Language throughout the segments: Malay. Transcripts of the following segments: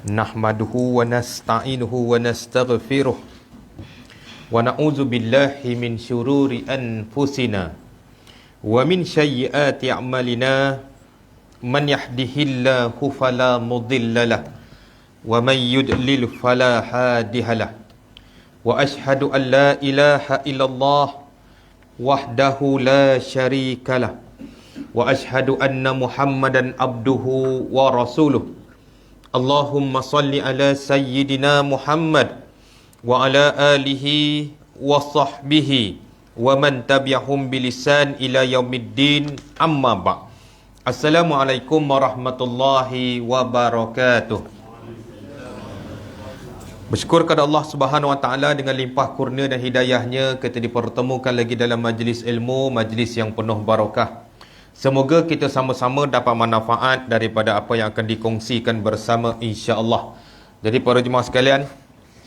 Nahmaduhu wa nasta'inuhu wa nastaghfiruh wa na'udzu billahi min syururi anfusina wa min sayyiati a'malina. Man yahdihillahu fala mudhillalah wa man yudlil fala hadiyalah. Wa ashhadu an la ilaha illallah wahdahu la syarikalah wa ashhadu anna Muhammadan abduhu wa rasuluh. Allahumma salli ala sayyidina Muhammad wa ala alihi wa sahbihi wa man tabi'ahum bilisan ila yaumiddin, amma ba'. Assalamualaikum warahmatullahi wabarakatuh. Bersyukur kepada Allah Subhanahu wa taala dengan limpah kurnia dan hidayahnya kita dipertemukan lagi dalam majlis ilmu, majlis yang penuh barakah. Semoga kita sama-sama dapat manfaat daripada apa yang akan dikongsikan bersama, insya-Allah. Jadi para jemaah sekalian,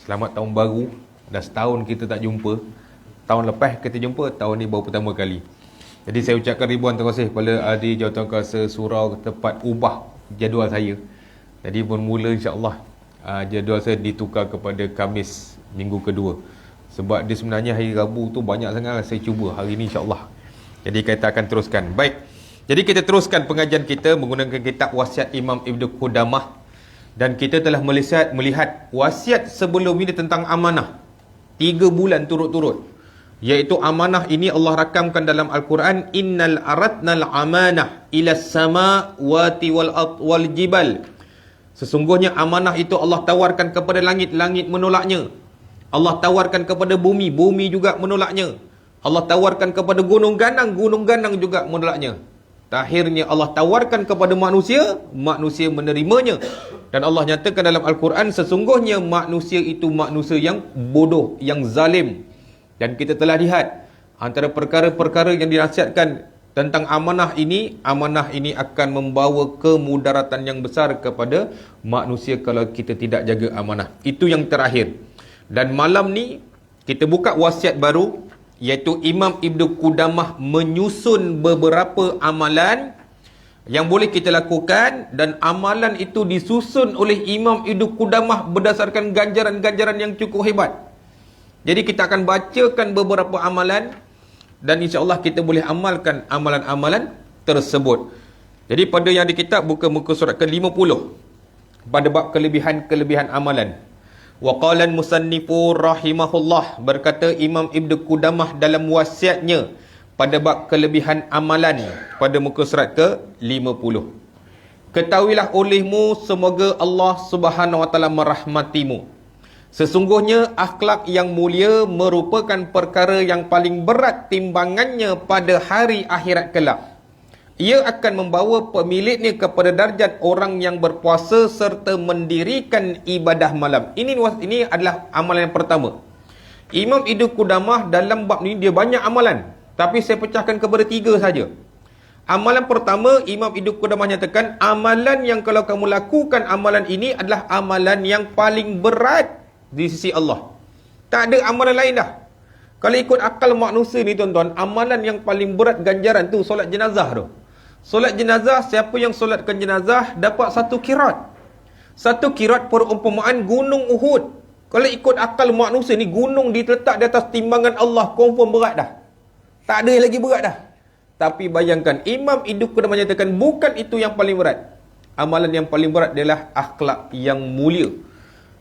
selamat tahun baru. Dah setahun kita tak jumpa. Tahun lepas kita jumpa, tahun ni baru pertama kali. Jadi saya ucapkan ribuan terima kasih kepada ahli Jawatankuasa Surau tempat ubah jadual saya. Jadi bermula insya-Allah jadual saya ditukar kepada Khamis minggu kedua. Sebab dia sebenarnya hari Rabu tu banyak sangat, saya cuba hari ni insya-Allah. Jadi kita akan teruskan. Baik. Jadi kita teruskan pengajian kita menggunakan kitab Wasiat Imam Ibnu Qudamah, dan kita telah melihat wasiat sebelum ini tentang amanah 3 bulan turut-turut. Iaitu amanah ini Allah rakamkan dalam Al-Quran, innal aradnal amanah ila samawati wal jibal. Sesungguhnya amanah itu Allah tawarkan kepada langit, langit menolaknya. Allah tawarkan kepada bumi, bumi juga menolaknya. Allah tawarkan kepada gunung ganang juga menolaknya. Akhirnya Allah tawarkan kepada manusia, manusia menerimanya. Dan Allah nyatakan dalam Al-Quran, sesungguhnya manusia itu manusia yang bodoh, yang zalim. Dan kita telah lihat antara perkara-perkara yang dinasihatkan tentang amanah ini akan membawa kemudaratan yang besar kepada manusia kalau kita tidak jaga amanah. Itu yang terakhir. Dan malam ni kita buka wasiat baru, iaitu Imam Ibnu Qudamah menyusun beberapa amalan yang boleh kita lakukan, dan amalan itu disusun oleh Imam Ibnu Qudamah berdasarkan ganjaran-ganjaran yang cukup hebat. Jadi kita akan bacakan beberapa amalan dan insya-Allah kita boleh amalkan amalan-amalan tersebut. Jadi pada yang di kitab buka muka surat ke-50 pada bab kelebihan-kelebihan amalan. Wa qala al-musannifu rahimahullah, berkata Imam Ibnu Qudamah dalam wasiatnya pada bab kelebihan amalan pada muka surat ke-50. Ketahuilah olehmu, semoga Allah Subhanahu wa taala merahmatimu. Sesungguhnya akhlak yang mulia merupakan perkara yang paling berat timbangannya pada hari akhirat kelak. Ia akan membawa pemiliknya kepada darjat orang yang berpuasa serta mendirikan ibadah malam. Ini adalah amalan yang pertama. Imam Ibnu Qudamah dalam bab ni dia banyak amalan, tapi saya pecahkan kepada 3 saja. Amalan pertama, Imam Ibnu Qudamah nyatakan amalan yang kalau kamu lakukan amalan ini adalah amalan yang paling berat di sisi Allah. Tak ada amalan lain dah. Kalau ikut akal manusia ni tuan-tuan, amalan yang paling berat ganjaran tu solat jenazah tu. Solat jenazah, siapa yang solatkan jenazah dapat 1 kirat. 1 kirat perumpamaan gunung Uhud. Kalau ikut akal manusia ni, gunung diletak di atas timbangan Allah, confirm berat dah. Tak ada lagi berat dah. Tapi bayangkan, Imam Ibnu Qudamah menyatakan bukan itu yang paling berat. Amalan yang paling berat adalah akhlak yang mulia.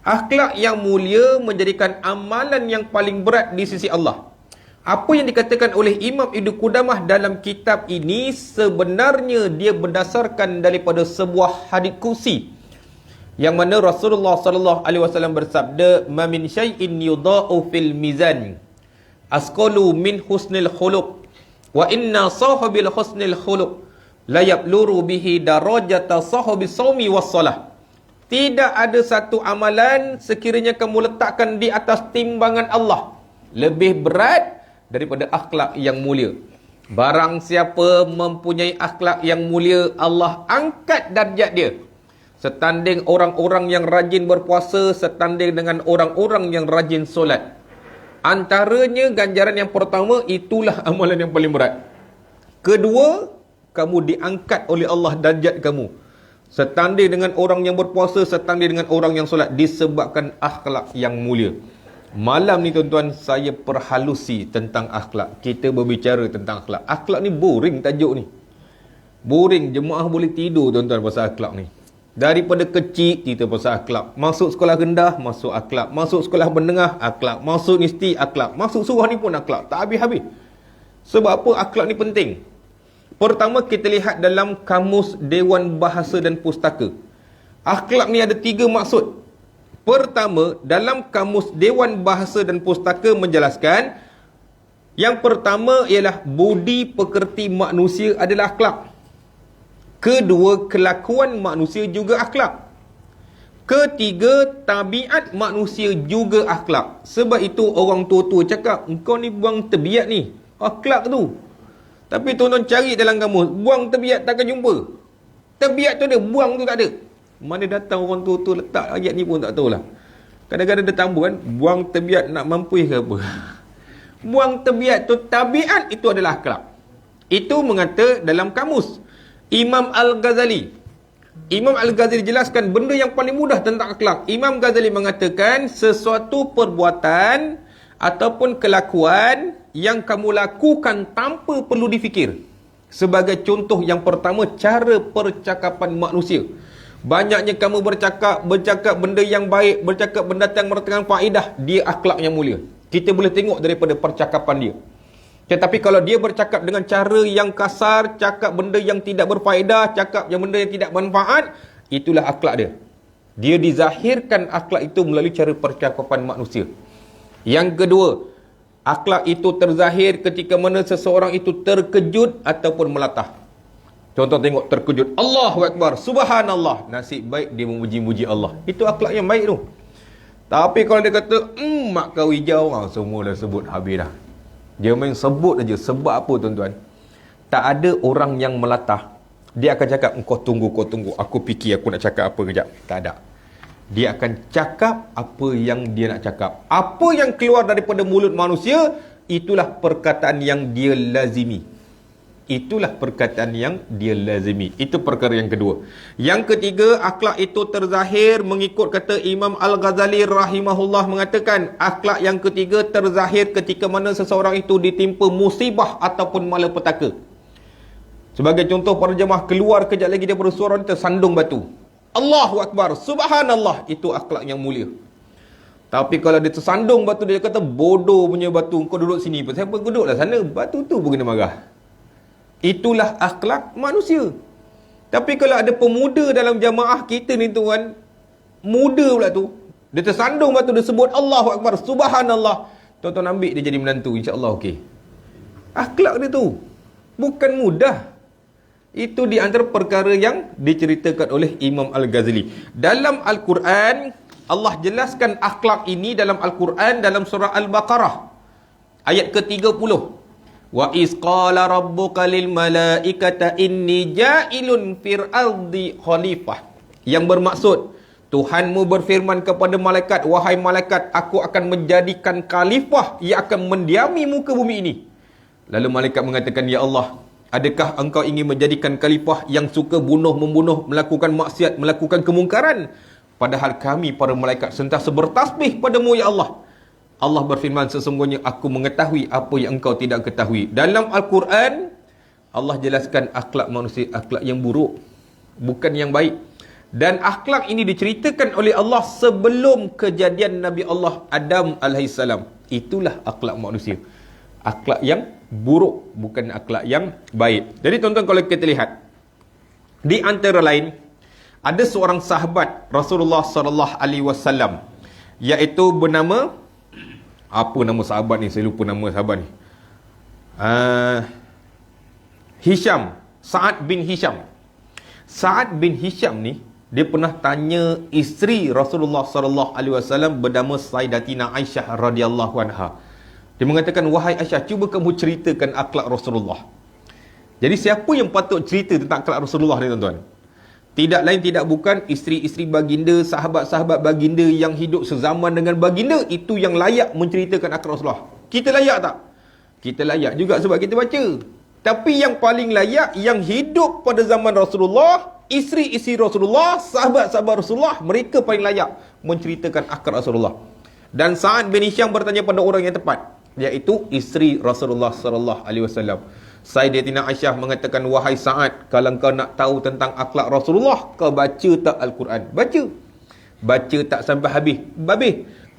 Akhlak yang mulia menjadikan amalan yang paling berat di sisi Allah. Apa yang dikatakan oleh Imam Ibnu Qudamah dalam kitab ini sebenarnya dia berdasarkan daripada sebuah hadis qudsi yang mana Rasulullah sallallahu alaihi wasallam bersabda, "Ma min syai'in yudha'u fil mizan asqalu min husnil khuluq wa inna sahibil husnil khuluq la yabluru bihi darajata sahibi shaumi was salah." Tidak ada satu amalan sekiranya kamu letakkan di atas timbangan Allah lebih berat daripada akhlak yang mulia. Barang siapa mempunyai akhlak yang mulia, Allah angkat darjat dia. Setanding orang-orang yang rajin berpuasa, setanding dengan orang-orang yang rajin solat. Antaranya ganjaran yang pertama, itulah amalan yang paling berat. Kedua, kamu diangkat oleh Allah darjat kamu. Setanding dengan orang yang berpuasa, setanding dengan orang yang solat, disebabkan akhlak yang mulia. Malam ni tuan-tuan, saya perhalusi tentang akhlak. Kita berbicara tentang akhlak. Akhlak ni boring tajuk ni. Boring, jemaah boleh tidur tuan-tuan pasal akhlak ni. Daripada kecil kita pasal akhlak. Masuk sekolah rendah, masuk akhlak. Masuk sekolah menengah, akhlak. Masuk universiti, akhlak. Masuk surah ni pun akhlak. Tak habis-habis. Sebab apa akhlak ni penting? Pertama, kita lihat dalam Kamus Dewan Bahasa dan Pustaka. Akhlak ni ada 3 maksud. Pertama, dalam Kamus Dewan Bahasa dan Pustaka menjelaskan, yang pertama ialah budi pekerti manusia adalah akhlak. Kedua, kelakuan manusia juga akhlak. Ketiga, tabiat manusia juga akhlak. Sebab itu orang tua-tua cakap, engkau ni buang tabiat ni. Akhlak tu. Tapi tuan-tuan cari dalam kamus, buang tabiat takkan jumpa. Tabiat tu ada, buang tu tak ada. Mana datang orang tua-tua letak ayat ni pun tak tahulah. Kadang-kadang dia tambah kan, buang tabiat nak mampu ke apa. Buang tabiat tu, tabiat itu adalah akhlak. Itu mengata dalam kamus. Imam Al-Ghazali. Imam Al-Ghazali jelaskan benda yang paling mudah tentang akhlak. Imam Ghazali mengatakan sesuatu perbuatan ataupun kelakuan yang kamu lakukan tanpa perlu difikir. Sebagai contoh yang pertama, cara percakapan manusia. Banyaknya kamu bercakap benda yang baik, bercakap mendatang mendatangkan faedah, dia akhlak yang mulia. Kita boleh tengok daripada percakapan dia. Tetapi kalau dia bercakap dengan cara yang kasar, cakap benda yang tidak berfaedah, cakap yang benda yang tidak bermanfaat, itulah akhlak dia. Dia dizahirkan akhlak itu melalui cara percakapan manusia. Yang kedua, akhlak itu terzahir ketika mana seseorang itu terkejut ataupun melatah. Contoh tengok terkejut, Allahu Akbar, Subhanallah. Nasib baik dia memuji-muji Allah. Itu akhlak yang baik tu. Tapi kalau dia kata, mak kau hijau, semua dah sebut habis dah. Dia main sebut aja. Sebab apa tuan-tuan? Tak ada orang yang melatah. Dia akan cakap, kau tunggu. Aku fikir aku nak cakap apa kejap. Tak ada. Dia akan cakap apa yang dia nak cakap. Apa yang keluar daripada mulut manusia, itulah perkataan yang dia lazimi. Itulah perkataan yang dia lazimi. Itu perkara yang kedua. Yang ketiga, akhlak itu terzahir mengikut kata Imam Al-Ghazali rahimahullah mengatakan, akhlak yang ketiga terzahir ketika mana seseorang itu ditimpa musibah ataupun malapetaka. Sebagai contoh, para jemaah keluar kejap lagi daripada surau ni tersandung batu. Allahu Akbar, Subhanallah. Itu akhlak yang mulia. Tapi kalau dia tersandung batu, dia kata, bodoh punya batu, kau duduk sini. Siapa duduklah sana, batu tu pun kena marah. Itulah akhlak manusia. Tapi kalau ada pemuda dalam jamaah kita ni tuan, muda pula tu, dia tersandung batu, dia sebut Allahu Akbar, Subhanallah. Tuan-tuan ambil dia jadi menantu, insya-Allah okey. Akhlak dia tu bukan mudah. Itu di antara perkara yang diceritakan oleh Imam Al-Ghazali. Dalam Al-Quran, Allah jelaskan akhlak ini dalam Al-Quran dalam surah Al-Baqarah ayat ke-30. Wa iz qala rabbuka lil malaikata inni ja'ilun fil ardi khalifah. Yang bermaksud, Tuhanmu berfirman kepada malaikat, wahai malaikat, aku akan menjadikan khalifah yang akan mendiami muka bumi ini. Lalu malaikat mengatakan, ya Allah, adakah engkau ingin menjadikan khalifah yang suka bunuh-membunuh, melakukan maksiat, melakukan kemungkaran? Padahal kami para malaikat sentiasa bertasbih padamu ya Allah. Allah berfirman, sesungguhnya aku mengetahui apa yang engkau tidak ketahui. Dalam Al-Quran, Allah jelaskan akhlak manusia, akhlak yang buruk, bukan yang baik. Dan akhlak ini diceritakan oleh Allah sebelum kejadian Nabi Allah Adam alaihissalam. Itulah akhlak manusia. Akhlak yang buruk, bukan akhlak yang baik. Jadi tuan-tuan, kalau kita lihat, di antara lain, ada seorang sahabat Rasulullah sallallahu alaihi wasallam, iaitu bernama, apa nama sahabat ni? Saya lupa nama sahabat ni. Hisham. Sa'ad bin Hisham. Sa'ad bin Hisham ni, dia pernah tanya isteri Rasulullah sallallahu alaihi wasallam bernama Sayyidatina Aisyah radhiyallahu anha. Dia mengatakan, wahai Aisyah, cuba kamu ceritakan akhlak Rasulullah. Jadi siapa yang patut cerita tentang akhlak Rasulullah ni tuan-tuan? Tidak lain tidak bukan isteri-isteri baginda, sahabat-sahabat baginda yang hidup sezaman dengan baginda. Itu yang layak menceritakan akhlak Rasulullah. Kita layak tak? Kita layak juga sebab kita baca. Tapi yang paling layak, yang hidup pada zaman Rasulullah, isteri-isteri Rasulullah, sahabat-sahabat Rasulullah, mereka paling layak menceritakan akhlak Rasulullah. Dan Sa'ad bin Hisham bertanya pada orang yang tepat, iaitu isteri Rasulullah sallallahu alaihi wasallam. Sayyidatina Aisyah mengatakan, wahai Sa'ad, kalau kau nak tahu tentang akhlak Rasulullah, kau baca tak Al-Quran? Baca tak sampai habis.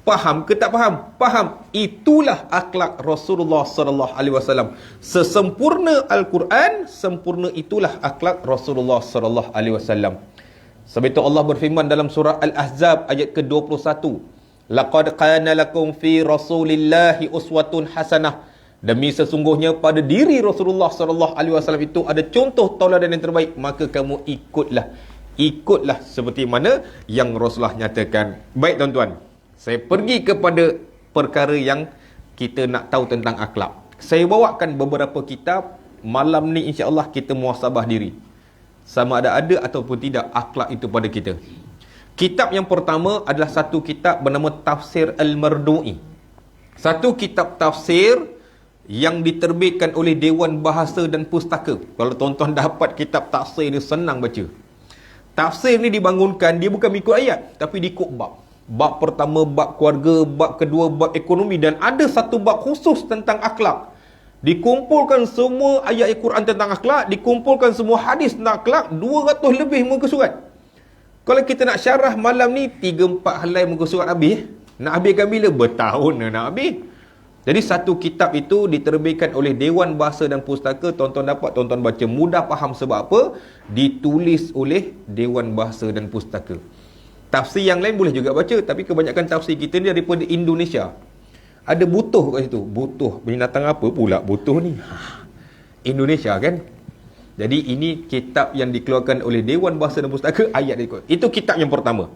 Faham ke tak faham? Faham. Itulah akhlak Rasulullah sallallahu alaihi wasallam. Sesempurna Al-Quran, sempurna itulah akhlak Rasulullah sallallahu alaihi wasallam. Sebab itu Allah berfirman dalam surah Al-Ahzab ayat ke-21, laqad kana lakum fi Rasulillahi uswatun hasanah. Demi sesungguhnya pada diri Rasulullah sallallahu alaihi wasallam itu ada contoh tauladan yang terbaik, maka kamu ikutlah seperti mana yang Rasulullah nyatakan. Baik tuan-tuan, saya pergi kepada perkara yang kita nak tahu tentang akhlak. Saya bawakan beberapa kitab. Malam ni insya-Allah kita muhasabah diri, sama ada ataupun tidak akhlak itu pada kita. Kitab yang pertama adalah satu kitab bernama Tafsir Al-Mardu'i. Satu kitab tafsir yang diterbitkan oleh Dewan Bahasa dan Pustaka. Kalau tuan-tuan dapat kitab tafsir ni, senang baca. Tafsir ni dibangunkan, dia bukan ikut ayat, tapi diikut bab. Bab pertama bab keluarga, bab kedua bab ekonomi, dan ada satu bab khusus tentang akhlak. Dikumpulkan semua ayat Al-Quran tentang akhlak, dikumpulkan semua hadis tentang akhlak, 200 lebih muka surat. Kalau kita nak syarah malam ni, 3-4 helai muka surat habis. Nak habiskan bila? Bertahun nak habis. Jadi satu kitab itu diterbitkan oleh Dewan Bahasa dan Pustaka. Tuan-tuan dapat, tuan-tuan baca, mudah faham sebab apa? Ditulis oleh Dewan Bahasa dan Pustaka. Tafsir yang lain boleh juga baca, tapi kebanyakan tafsir kita ni daripada Indonesia. Ada butuh kat situ. Butuh binatang apa pula butuh ni? Indonesia kan? Jadi ini kitab yang dikeluarkan oleh Dewan Bahasa dan Pustaka, ayat dia ikut. Itu kitab yang pertama.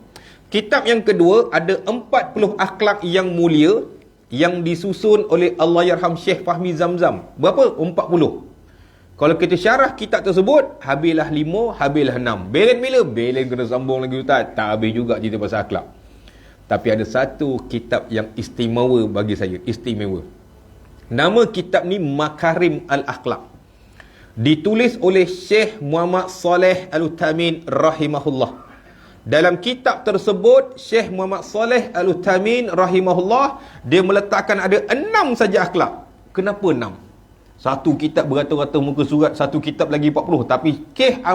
Kitab yang kedua ada 40 akhlak yang mulia yang disusun oleh Allahyarham Syekh Fahmi Zamzam. Berapa? 40. Kalau kita syarah kitab tersebut, habislah 5, habislah 6. Belen bila? Belen kena sambung lagi Ustaz. Tak habis juga cerita pasal akhlak. Tapi ada satu kitab yang istimewa bagi saya. Istimewa. Nama kitab ni Makarim Al-Akhlak. Ditulis oleh Syekh Muhammad Saleh Al-Uthamin rahimahullah. Dalam kitab tersebut, Syekh Muhammad Saleh Al-Uthamin rahimahullah, dia meletakkan ada 6 saja akhlak. Kenapa 6? Satu kitab beratus-ratus muka surat, satu kitab lagi 40. Tapi Syekh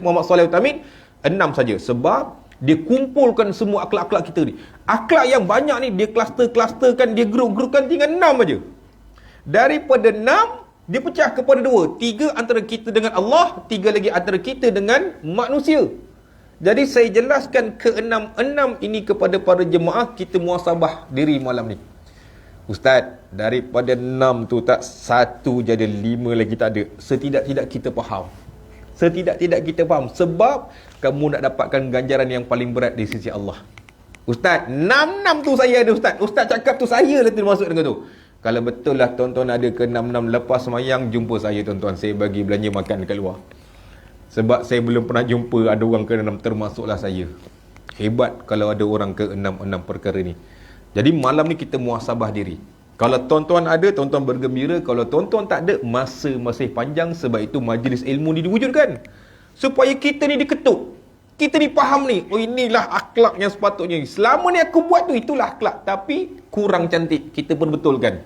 Muhammad Saleh Al-Uthamin 6 saja. Sebab dia kumpulkan semua akhlak-akhlak kita ni. Akhlak yang banyak ni dia kluster-klusterkan, dia grup-grupkan, tinggal 6 saja. Daripada 6, dia pecah kepada 2. 3 antara kita dengan Allah, 3 lagi antara kita dengan manusia. Jadi saya jelaskan ke-6 ini kepada para jemaah, kita muhasabah diri malam ni. Ustaz, daripada 6 tu tak satu jadi 5 lagi tak ada. Setidak-tidak kita faham. Sebab kamu nak dapatkan ganjaran yang paling berat di sisi Allah. Ustaz, 6 tu saya ada Ustaz. Ustaz cakap tu saya lah termasuk dengan tu. Kalau betul lah tuan-tuan ada ke 6 lepas semayang, jumpa saya tuan-tuan. Saya bagi belanja makan kat luar. Sebab saya belum pernah jumpa ada orang ke 6, termasuklah saya. Hebat kalau ada orang ke 6 perkara ni. Jadi malam ni kita muhasabah diri. Kalau tuan-tuan ada, tuan-tuan bergembira. Kalau tuan-tuan tak ada, masa masih panjang. Sebab itu majlis ilmu ni diwujudkan. Supaya kita ni diketuk. Kita ni faham ni. Oh, inilah akhlak yang sepatutnya. Selama ni aku buat tu, itulah akhlak. Tapi kurang cantik. Kita perbetulkan.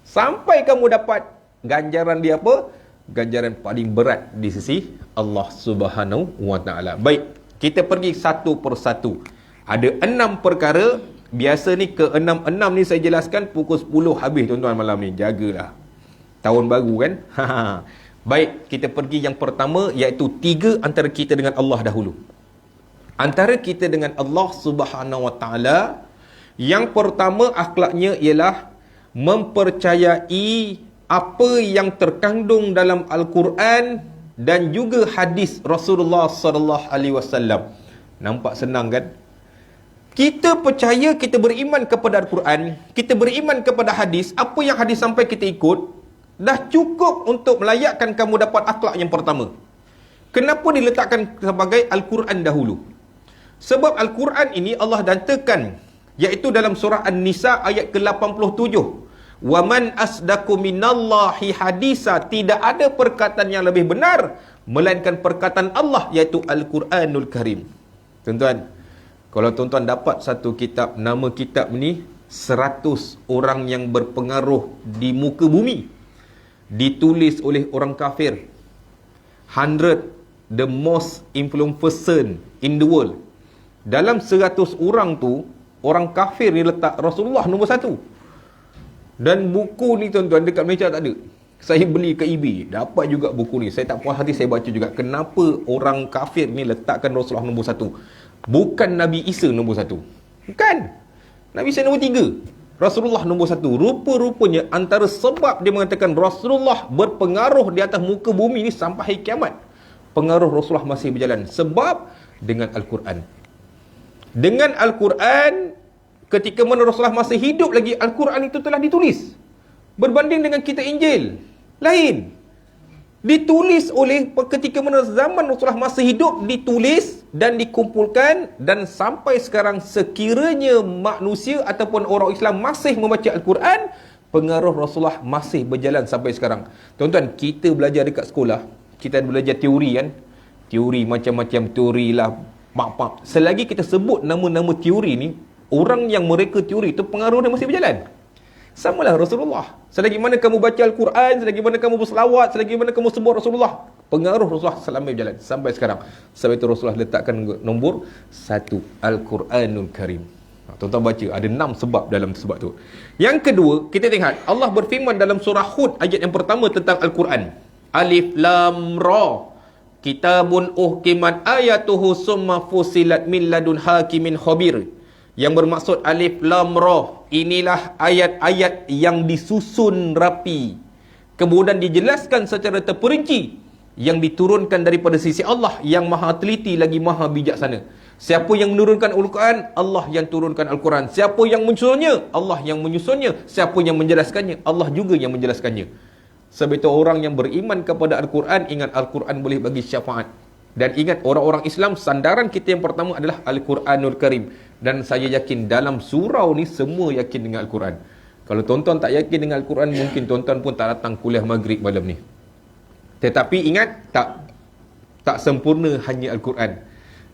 Sampai kamu dapat ganjaran dia apa? Ganjaran paling berat di sisi Allah Subhanahu wa ta'ala. Baik, kita pergi satu persatu. Ada 6 perkara. Biasa ni ke-6 ni saya jelaskan pukul 10 habis tuan-tuan malam ni. Jagalah. Tahun baru kan? Baik, kita pergi yang pertama, iaitu 3 antara kita dengan Allah dahulu. Antara kita dengan Allah Subhanahu wa ta'ala, yang pertama akhlaknya ialah mempercayai apa yang terkandung dalam Al-Quran dan juga hadis Rasulullah sallallahu alaihi wasallam. Nampak senang kan? Kita percaya, kita beriman kepada Al-Quran, kita beriman kepada hadis, apa yang hadis sampai kita ikut, dah cukup untuk melayakkan kamu dapat akhlak yang pertama. Kenapa diletakkan sebagai Al-Quran dahulu? Sebab Al-Quran ini Allah dantakan, iaitu dalam surah An-Nisa ayat ke-87. Wa man asdaqu minallahi hadisa, tidak ada perkataan yang lebih benar melainkan perkataan Allah, iaitu Al-Quranul Karim. Tuan-tuan, kalau tuan-tuan dapat satu kitab, nama kitab ni 100 orang yang berpengaruh di muka bumi, ditulis oleh orang kafir, 100 the most influential person in the world. Dalam 100 orang tu, orang kafir ni letak Rasulullah nombor 1. Dan buku ni tuan-tuan dekat Malaysia tak ada. Saya beli ke eBay, dapat juga buku ni. Saya tak puas hati, saya baca juga kenapa orang kafir ni letakkan Rasulullah nombor 1. Bukan Nabi Isa nombor 1. Bukan. Nabi Isa nombor 3. Rasulullah nombor 1. Rupa-rupanya antara sebab dia mengatakan Rasulullah berpengaruh di atas muka bumi ni sampai hari kiamat, pengaruh Rasulullah masih berjalan. Sebab dengan Al-Quran. Dengan Al-Quran, ketika mana Rasulullah masih hidup lagi, Al-Quran itu telah ditulis. Berbanding dengan kitab Injil, lain. Ditulis oleh ketika mana zaman Rasulullah masih hidup, ditulis dan dikumpulkan, dan sampai sekarang sekiranya manusia ataupun orang Islam masih membaca Al-Quran, pengaruh Rasulullah masih berjalan sampai sekarang. Tuan-tuan, kita belajar dekat sekolah, kita belajar teori kan, teori macam-macam teori lah, mak-mak. Selagi kita sebut nama-nama teori ni, orang yang mereka teori itu pengaruh dia masih berjalan. Samalah Rasulullah. Selagi mana kamu baca Al-Quran, selagi mana kamu berselawat, selagi mana kamu sebut Rasulullah, pengaruh Rasulullah selama berjalan sampai sekarang. Sebab itu Rasulullah letakkan nombor 1, Al-Quranul Karim. Tuan-tuan baca, ada 6 sebab dalam sebab tu. Yang kedua, kita tengok Allah berfirman dalam surah Hud ayat yang pertama tentang Al-Quran. Alif Lam Ra, kitabun uhkimat ayatuhu summa fusilat min ladun hakimin khabir. Yang bermaksud Alif Lam Ra, inilah ayat-ayat yang disusun rapi, kemudian dijelaskan secara terperinci, yang diturunkan daripada sisi Allah yang maha teliti lagi maha bijaksana. Siapa yang menurunkan Al-Quran? Allah yang turunkan Al-Quran. Siapa yang menyusunnya? Allah yang menyusunnya. Siapa yang menjelaskannya? Allah juga yang menjelaskannya. Sebab itu orang yang beriman kepada Al-Quran, ingat Al-Quran boleh bagi syafaat. Dan ingat, orang-orang Islam, sandaran kita yang pertama adalah Al-Quranul Karim. Dan saya yakin dalam surau ni semua yakin dengan Al-Quran. Kalau tuan-tuan tak yakin dengan Al-Quran, mungkin tuan-tuan pun tak datang kuliah maghrib malam ni. Tetapi ingat, tak sempurna hanya Al-Quran.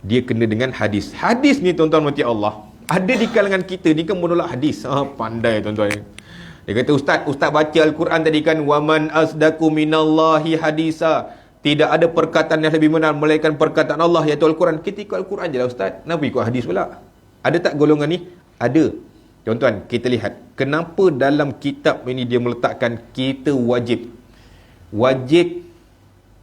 Dia kena dengan hadis. Hadis ni tuan-tuan mati Allah, ada di kalangan kita ni kan menolak hadis. Pandai tuan-tuan. Dia kata, Ustaz baca Al-Quran tadi kan, waman asdaqu minallahi hadisa. Tidak ada perkataan yang lebih benar melainkan perkataan Allah, iaitu Al-Quran. Kita ikut Al-Quran je lah Ustaz. Kenapa ikut hadis pula? Ada tak golongan ni? Ada. Tuan-tuan, kita lihat. Kenapa dalam kitab ini dia meletakkan kita wajib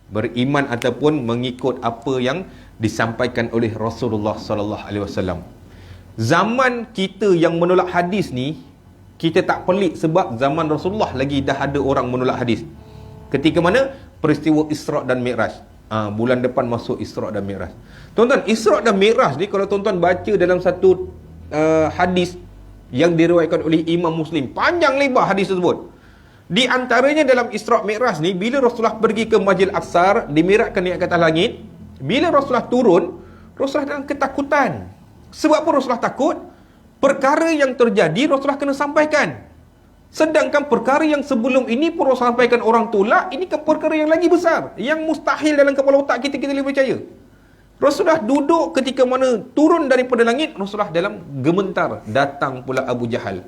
beriman ataupun mengikut apa yang disampaikan oleh Rasulullah sallallahu alaihi wasallam. Zaman kita yang menolak hadis ni, kita tak pelik sebab zaman Rasulullah lagi dah ada orang menolak hadis. Ketika mana? Peristiwa Isra' dan Mi'raj. Bulan depan masuk Isra' dan Mi'raj. Tuan-tuan, Isra' dan Mi'raj ni kalau tuan-tuan baca dalam satu hadis yang diriwayatkan oleh Imam Muslim, panjang lebar hadis tersebut. Di antaranya dalam Isra' Mi'raj ni, bila Rasulullah pergi ke Masjidil Aqsa, dimirakkan naik ke atas langit, bila Rasulullah turun, Rasulullah dalam ketakutan. Sebab apa Rasulullah takut? Perkara yang terjadi Rasulullah kena sampaikan. Sedangkan perkara yang sebelum ini pun Rasulullah sampaikan orang tolak, ini ke perkara yang lagi besar, yang mustahil dalam kepala otak kita boleh percaya. Rasulullah duduk ketika mana turun daripada langit, Rasulullah dalam gementar. Datang pula Abu Jahal.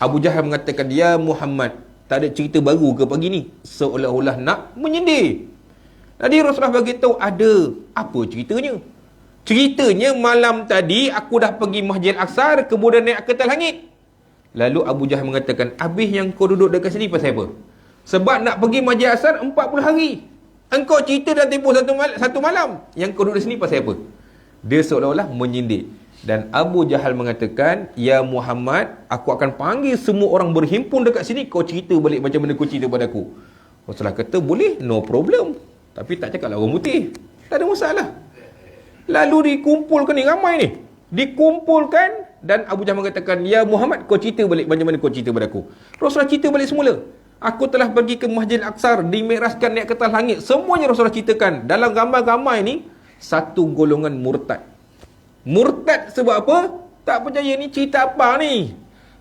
Abu Jahal mengatakan, ya Muhammad, tak ada cerita baru ke pagi ni? Seolah-olah nak menyindir. Jadi Rasulullah beritahu, ada. Apa ceritanya? Ceritanya malam tadi aku dah pergi Masjidil Aqsa, kemudian naik ke atas langit. Lalu Abu Jahal mengatakan, habis yang kau duduk dekat sini pasal apa? Sebab nak pergi Masjidil Aqsa 40 hari. Engkau cerita dah tempoh satu malam. Yang kau duduk di sini pasal apa? Dia seolah-olah menyindir. Dan Abu Jahal mengatakan, ya Muhammad, aku akan panggil semua orang berhimpun dekat sini, kau cerita balik macam mana kau cerita pada aku. Rasulullah kata, boleh, no problem. Tapi tak cakaplah orang putih. Tak ada masalah. Lalu dikumpulkan ni, ramai ni. Dikumpulkan, dan Abu Jahal mengatakan, ya Muhammad, kau cerita balik macam mana kau cerita pada aku. Rasulullah cerita balik semula. Aku telah pergi ke Masjidil Aqsa, dimiraskan naik ke atas langit. Semuanya Rasulullah ceritakan. Dalam ramai-ramai ni, satu golongan murtad. Murtad sebab apa? Tak percaya ni cerita apa ni?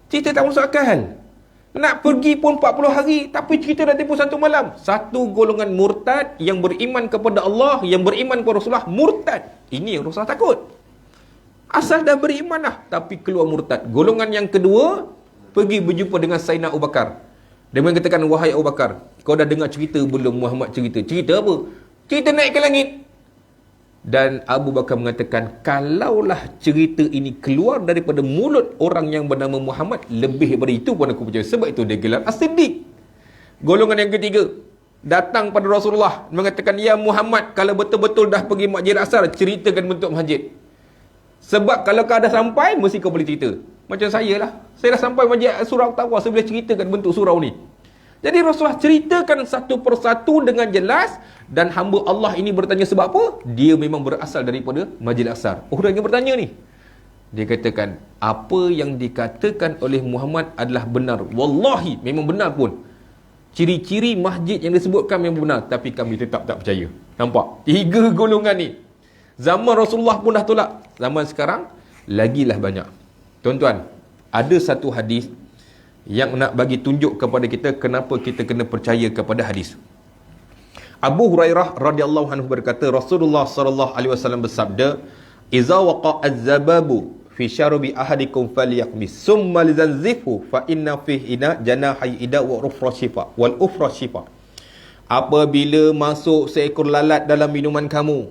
Cerita tak masuk akal. Nak pergi pun 40 hari, tapi cerita dah tempoh 1 malam. Satu golongan murtad yang beriman kepada Allah, yang beriman kepada Rasulullah, murtad. Ini yang Rasulullah takut. Asal dah beriman lah, tapi keluar murtad. Golongan yang kedua, pergi berjumpa dengan Sayyidina Abu Bakar. Dia mengatakan, wahai Abu Bakar, kau dah dengar cerita belum Muhammad cerita? Cerita apa? Cerita naik ke langit. Dan Abu Bakar mengatakan, kalaulah cerita ini keluar daripada mulut orang yang bernama Muhammad, lebih daripada itu pun aku percaya. Sebab itu dia gelar As-Siddiq. Golongan yang ketiga, datang pada Rasulullah, mengatakan, ya Muhammad, kalau betul-betul dah pergi Masjid Asar, ceritakan bentuk masjid. Sebab kalau kau dah sampai, mesti kau boleh cerita. Macam saya lah. Saya dah sampai Masjid Surau Taqwa, saya boleh ceritakan bentuk surau ni. Jadi Rasulullah ceritakan satu persatu dengan jelas. Dan hamba Allah ini bertanya sebab apa? Dia memang berasal daripada Masjid Aqsa. Orang yang bertanya ni, dia katakan, apa yang dikatakan oleh Muhammad adalah benar. Wallahi, memang benar pun. Ciri-ciri masjid yang disebutkan memang benar, tapi kami tetap tak percaya. Nampak? 3 golongan ni. Zaman Rasulullah pun dah tolak. Zaman sekarang, lagilah banyak. Tuan-tuan, ada satu hadis yang nak bagi tunjuk kepada kita kenapa kita kena percaya kepada hadis. Abu Hurairah radhiyallahu anhu berkata, Rasulullah sallallahu alaihi wasallam bersabda, "Iza waqa'a az-zababu fi syarbi ahadikum falyaqmis, summa lizanzifu fa inna fihi ina janahi ida wa ufra shifa wal ufra shifa." Apabila masuk seekor lalat dalam minuman kamu,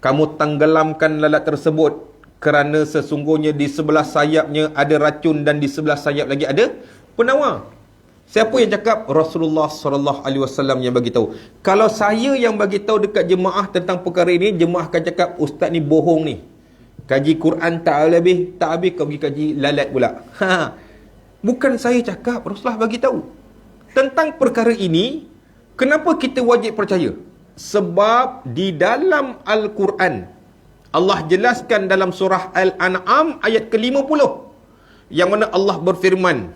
kamu tenggelamkan lalat tersebut, kerana sesungguhnya di sebelah sayapnya ada racun dan di sebelah sayap lagi ada penawar. Siapa yang cakap? Rasulullah sallallahu alaihi wasallam yang bagi tahu. Kalau saya yang bagi tahu dekat jemaah tentang perkara ini, jemaah akan cakap, ustaz ni bohong ni. Kaji Quran tak habis kau pergi kaji lalat pula. Bukan saya cakap, Rasulullah bagi tahu. Tentang perkara ini, kenapa kita wajib percaya? Sebab di dalam Al-Quran, Allah jelaskan dalam surah Al-An'am ayat ke-50, yang mana Allah berfirman,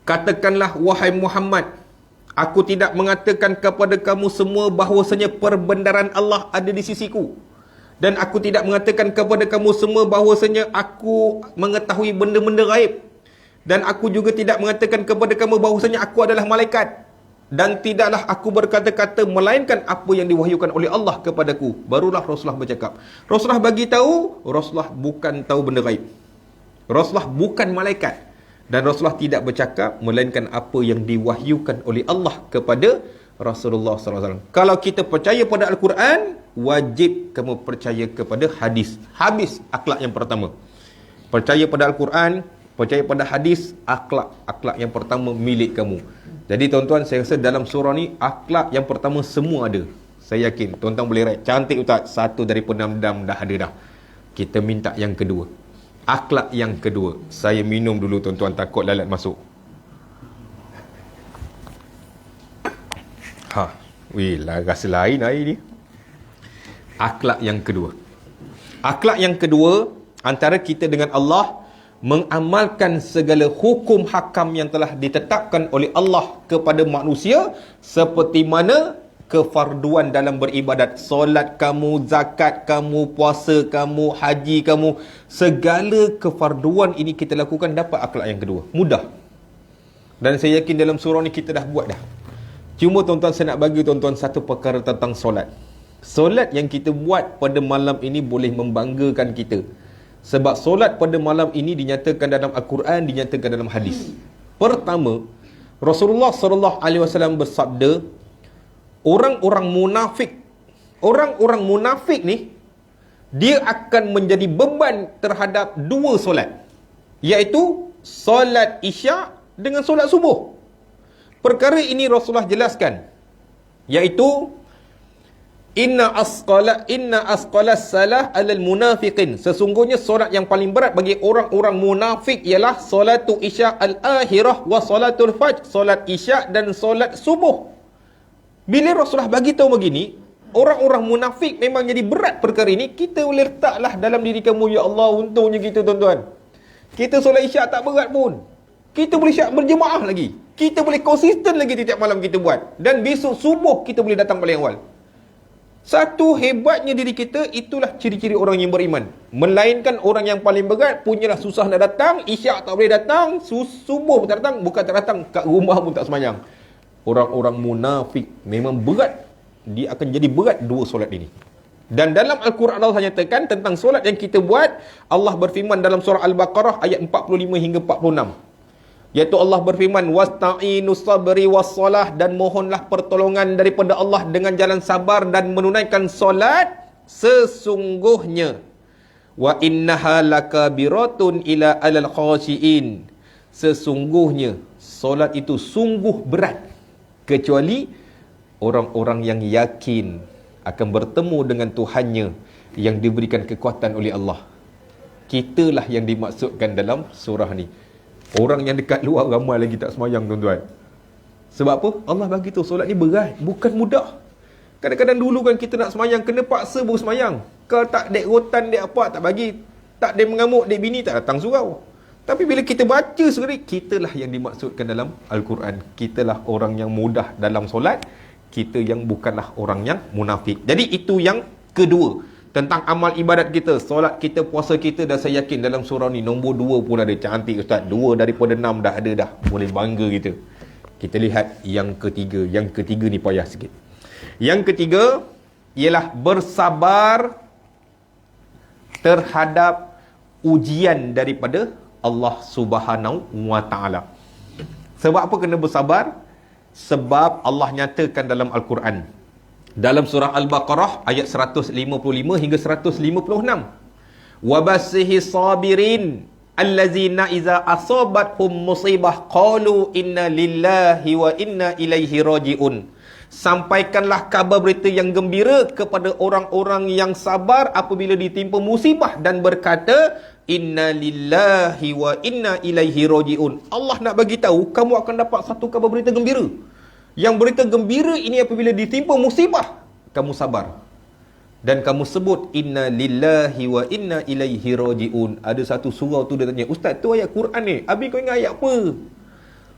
katakanlah wahai Muhammad, aku tidak mengatakan kepada kamu semua bahawasanya perbendaharaan Allah ada di sisiku, dan aku tidak mengatakan kepada kamu semua bahawasanya aku mengetahui benda-benda gaib, dan aku juga tidak mengatakan kepada kamu bahawasanya aku adalah malaikat, dan tidaklah aku berkata-kata melainkan apa yang diwahyukan oleh Allah kepadaku. Barulah Rasulullah bercakap. Rasulullah bagi tahu, Rasulullah bukan tahu benda gaib, Rasulullah bukan malaikat, dan Rasulullah tidak bercakap melainkan apa yang diwahyukan oleh Allah kepada Rasulullah SAW. Kalau kita percaya pada Al-Quran, wajib kamu percaya kepada hadis. Habis akhlak yang pertama. Percaya pada Al-Quran, percaya pada hadis, akhlak yang pertama milik kamu. Jadi tuan-tuan, saya rasa dalam surah ni, akhlak yang pertama semua ada. Saya yakin, tuan-tuan boleh write. Cantik ustaz, 1 daripada 6 dah ada dah. Kita minta yang kedua. Akhlak yang kedua. Saya minum dulu tuan-tuan, takut lalat masuk. Wih, rasa lain air ni. Akhlak yang kedua. Akhlak yang kedua, antara kita dengan Allah, mengamalkan segala hukum hakam yang telah ditetapkan oleh Allah kepada manusia, seperti mana kefarduan dalam beribadat. Solat kamu, zakat kamu, puasa kamu, haji kamu, segala kefarduan ini kita lakukan, dapat akhlak yang kedua. Mudah. Dan saya yakin dalam surah ni kita dah buat dah. Cuma tuan-tuan, saya nak bagi tuan-tuan satu perkara tentang solat. Solat yang kita buat pada malam ini boleh membanggakan kita. Sebab solat pada malam ini dinyatakan dalam Al-Quran, dinyatakan dalam hadis. Pertama, Rasulullah SAW bersabda, orang-orang munafik ni, dia akan menjadi beban terhadap 2 solat, iaitu solat isyak dengan solat subuh. Perkara ini Rasulullah jelaskan, iaitu Inna asqalas salah alal munafiqin. Sesungguhnya solat yang paling berat bagi orang-orang munafik ialah solatu isyak al-akhirah wa solatul fajr, solat isyak dan solat subuh. Bila Rasulullah bagi tahu begini, orang-orang munafik memang jadi berat perkara ini. Kita boleh letaklah dalam diri kamu, ya Allah, untungnya kita tuan-tuan, kita solat isyak tak berat pun. Kita boleh isyak berjemaah lagi. Kita boleh konsisten lagi setiap malam kita buat. Dan besok subuh kita boleh datang paling awal. Satu hebatnya diri kita, itulah ciri-ciri orang yang beriman. Melainkan orang yang paling berat, punyalah susah nak datang, isyak tak boleh datang, subuh pun tak datang, bukan tak datang, kat rumah pun tak semayang. Orang-orang munafik memang berat. Dia akan jadi berat dua solat ini. Dan dalam Al-Quran Allah nyatakan tentang solat yang kita buat, Allah berfirman dalam surah Al-Baqarah ayat 45 hingga 46. Iaitu Allah berfirman, wasta'inus sabri wassalah, dan mohonlah pertolongan daripada Allah dengan jalan sabar dan menunaikan solat. Sesungguhnya wa innaha lakabiratun ila alal khashiin, sesungguhnya solat itu sungguh berat kecuali orang-orang yang yakin akan bertemu dengan Tuhannya yang diberikan kekuatan oleh Allah. Kitalah yang dimaksudkan dalam surah ni. Orang yang dekat luar ramai lagi tak semayang, tuan-tuan. Sebab apa? Allah bagi tahu solat ni berat, bukan mudah. Kadang-kadang dulu kan kita nak semayang, kena paksa baru semayang. Kalau tak dek rotan, dek apa, tak bagi. Tak dek mengamuk, dek bini tak datang surau. Tapi bila kita baca sendiri, kitalah yang dimaksudkan dalam Al-Quran. Kitalah orang yang mudah dalam solat, kita yang bukanlah orang yang munafik. Jadi itu yang kedua tentang amal ibadat kita, solat kita, puasa kita. Dan saya yakin dalam surah ni nombor 2 pun ada. Cantik Ustaz, 2 daripada 6 dah ada dah. Boleh bangga kita. Kita lihat yang ketiga. Yang ketiga ni payah sikit. Yang ketiga ialah bersabar terhadap ujian daripada Allah Subhanahu wa Ta'ala. Sebab apa kena bersabar? Sebab Allah nyatakan dalam Al-Quran, dalam surah Al-Baqarah ayat 155 hingga 156, wabasihi sabirin allazina iza asabathum musibah qalu inna lillahi wa inna ilaihi raji'un. Sampaikanlah kabar berita yang gembira kepada orang-orang yang sabar apabila ditimpa musibah dan berkata inna lillahi wa inna ilaihi raji'un. Allah nak bagi tahu kamu akan dapat satu kabar berita gembira. Yang berita gembira ini apabila ditimpa musibah, kamu sabar. Dan kamu sebut inna lillahi wa inna ilaihi raji'un. Ada satu surau tu dia tanya, Ustaz tu ayat Quran ni, habis kau ingat ayat apa?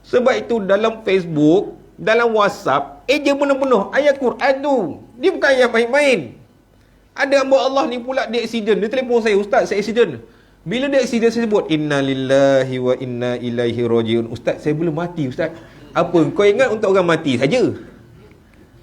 Sebab itu dalam Facebook, dalam WhatsApp, je penuh-penuh ayat Quran tu. Dia bukan ayat main-main. Ada hamba Allah ni pula dia accident. Dia telefon saya, Ustaz saya accident. Bila dia accident saya sebut inna lillahi wa inna ilaihi raji'un. Ustaz saya belum mati Ustaz. Apa? Kau ingat untuk orang mati saja?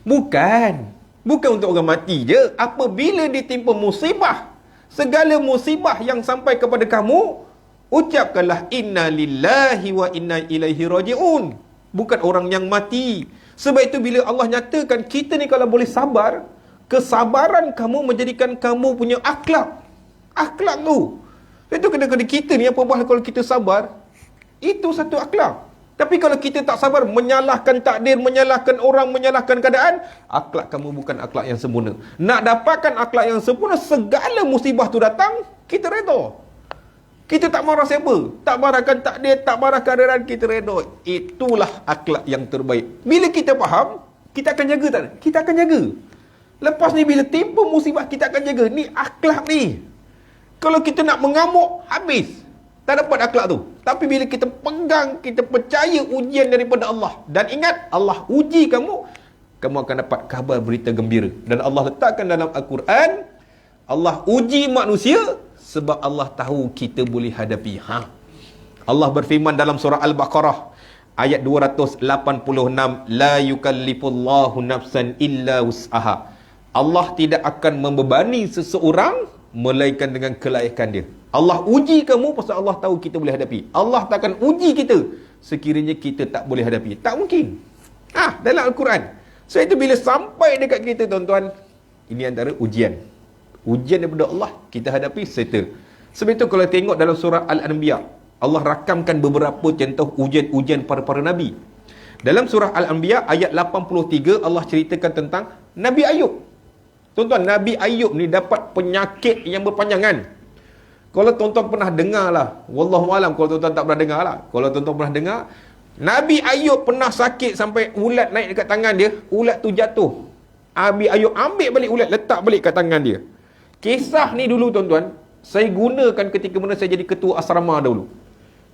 Bukan. Bukan untuk orang mati je. Apabila ditimpa musibah, segala musibah yang sampai kepada kamu, ucapkanlah inna lillahi wa inna ilaihi raji'un. Bukan orang yang mati. Sebab itu bila Allah nyatakan kita ni kalau boleh sabar, kesabaran kamu menjadikan kamu punya akhlak. Akhlak tu. Itu kadang-kadang kita ni apa-apa kalau kita sabar, itu satu akhlak. Tapi kalau kita tak sabar, menyalahkan takdir, menyalahkan orang, menyalahkan keadaan, akhlak kamu bukan akhlak yang sempurna. Nak dapatkan akhlak yang sempurna, segala musibah tu datang, kita redha. Kita tak marah siapa, tak marahkan takdir, tak marah keadaan, kita redha. Itulah akhlak yang terbaik. Bila kita faham, kita akan jaga tak? Kita akan jaga. Lepas ni bila timpa musibah, kita akan jaga. Ni akhlak ni. Kalau kita nak mengamuk, habis. Tak dapat akhlak tu. Tapi bila kita pegang, kita percaya ujian daripada Allah. Dan ingat, Allah uji kamu, kamu akan dapat kabar berita gembira. Dan Allah letakkan dalam Al-Quran, Allah uji manusia sebab Allah tahu kita boleh hadapi. Allah berfirman dalam surah Al-Baqarah ayat 286, la yukallifullahu nafsan illa wus'aha. Allah tidak akan membebani seseorang melainkan dengan kelayakan dia. Allah uji kamu pasal Allah tahu kita boleh hadapi. Allah tak akan uji kita sekiranya kita tak boleh hadapi. Tak mungkin. Dalam Al-Quran. So itu bila sampai dekat kita tuan-tuan, ini antara ujian. Ujian daripada Allah, kita hadapi, settle. Sebab itu kalau tengok dalam surah Al-Anbiya, Allah rakamkan beberapa contoh ujian-ujian para Nabi. Dalam surah Al-Anbiya ayat 83, Allah ceritakan tentang Nabi Ayub. Tuan-tuan, Nabi Ayub ni dapat penyakit yang berpanjangan. Kalau tuan-tuan pernah dengar lah, wallahualam kalau tuan-tuan tak pernah dengar lah. Kalau tuan-tuan pernah dengar, Nabi Ayub pernah sakit sampai ulat naik dekat tangan dia, ulat tu jatuh. Nabi Ayub ambil balik ulat, letak balik kat tangan dia. Kisah ni dulu tuan-tuan, saya gunakan ketika mana saya jadi ketua asrama dahulu.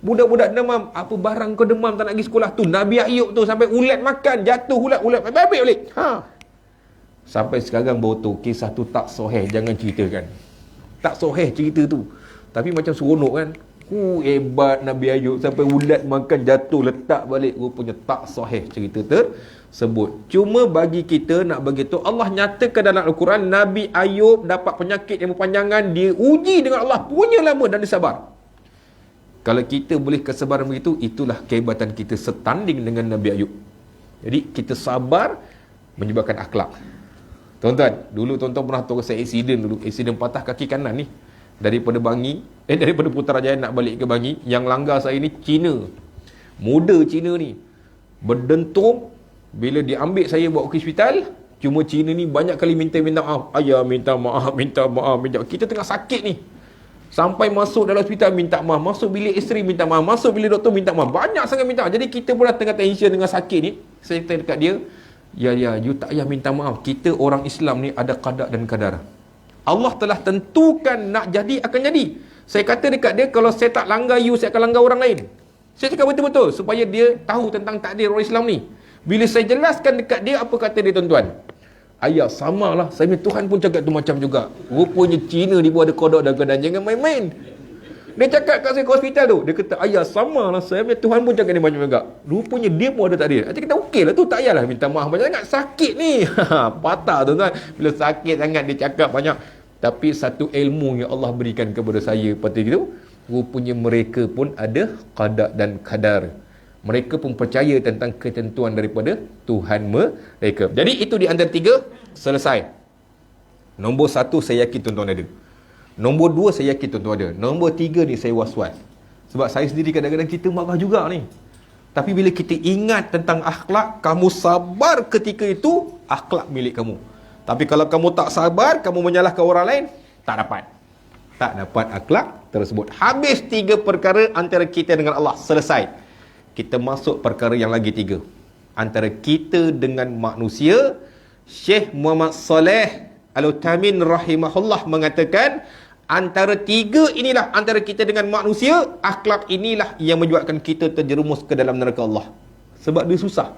Budak-budak demam, apa barang kau demam tak nak pergi sekolah tu, Nabi Ayub tu sampai ulat makan, jatuh ulat, ambil balik. Sampai sekarang baru tu, kisah tu tak sahih, jangan ceritakan. Tak sahih cerita tu. Tapi macam seronok kan. Hebat Nabi Ayub, sampai ulat makan jatuh letak balik. Rupanya tak sahih cerita tersebut. Cuma bagi kita nak bagi tu, Allah nyatakan dalam Al-Quran, Nabi Ayub dapat penyakit yang berpanjangan, dia uji dengan Allah punya lama dan dia sabar. Kalau kita boleh kesabaran begitu, itulah kehebatan kita setanding dengan Nabi Ayub. Jadi kita sabar menyebabkan akhlak. Tuan-tuan, dulu tuan-tuan pernah tahu saya aksiden patah kaki kanan ni. Daripada Putrajaya nak balik ke Bangi, yang langgar saya ni Cina. Muda Cina ni. Berdentum, bila diambil saya bawa ke hospital, cuma Cina ni banyak kali minta maaf. Ayah minta maaf. Kita tengah sakit ni. Sampai masuk dalam hospital minta maaf, masuk bilik isteri minta maaf, masuk bilik doktor minta maaf. Banyak sangat minta maaf. Jadi kita pun dah tengah tension dengan sakit ni. Saya kata dekat dia, ya, you tak payah minta maaf. Kita orang Islam ni ada qada dan qadar. Allah telah tentukan nak jadi akan jadi. Saya kata dekat dia, kalau saya tak langgar you, saya akan langgar orang lain. Saya cakap betul-betul supaya dia tahu tentang takdir orang Islam ni. Bila saya jelaskan dekat dia, apa kata dia tuan-tuan? Ayah, samalah. Saya punya Tuhan pun cakap tu macam juga. Rupanya Cina ni pun ada kodok dan keadaan. Jangan main-main. Dia cakap kat saya ke hospital tu. Dia kata, ayah, samalah. Saya punya Tuhan pun cakap ni macam juga. Rupanya dia pun ada takdir. Saya kata, okey lah tu. Tak payahlah minta maaf banyak sangat. Sakit ni. Patah tuan-tuan. Bila sakit sangat dia cakap banyak. Tapi satu ilmu yang Allah berikan kepada saya pada itu, rupanya mereka pun ada qada dan qadar. Mereka pun percaya tentang ketentuan daripada Tuhan mereka. Jadi itu di antara tiga, selesai. Nombor satu saya yakin tuan-tuan ada. Nombor dua saya yakin tuan-tuan ada. Nombor tiga ni saya was-was. Sebab saya sendiri kadang-kadang kita marah juga ni. Tapi bila kita ingat tentang akhlak, kamu sabar ketika itu, akhlak milik kamu. Tapi kalau kamu tak sabar, kamu menyalahkan orang lain, tak dapat. Tak dapat akhlak tersebut. Habis tiga perkara antara kita dengan Allah. Selesai. Kita masuk perkara yang lagi tiga. Antara kita dengan manusia. Syekh Muhammad Saleh Al-Uthaymeen rahimahullah mengatakan, antara tiga inilah antara kita dengan manusia, akhlak inilah yang menyebabkan kita terjerumus ke dalam neraka Allah. Sebab dia susah.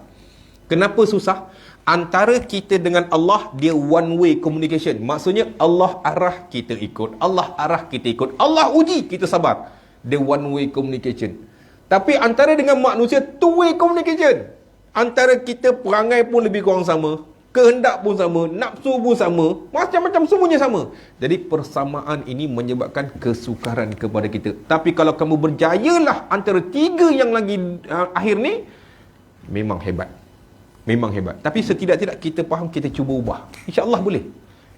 Kenapa susah? Antara kita dengan Allah, dia one way communication. Maksudnya Allah arah kita ikut, Allah arah kita ikut, Allah uji kita sabar. Dia one way communication. Tapi antara dengan manusia, two way communication. Antara kita perangai pun lebih kurang sama, kehendak pun sama, nafsu pun sama, macam-macam semuanya sama. Jadi persamaan ini menyebabkan kesukaran kepada kita. Tapi kalau kamu berjayalah antara tiga yang lagi akhir ni, memang hebat. Memang hebat. Tapi setidak-tidak kita faham, kita cuba ubah. InsyaAllah boleh.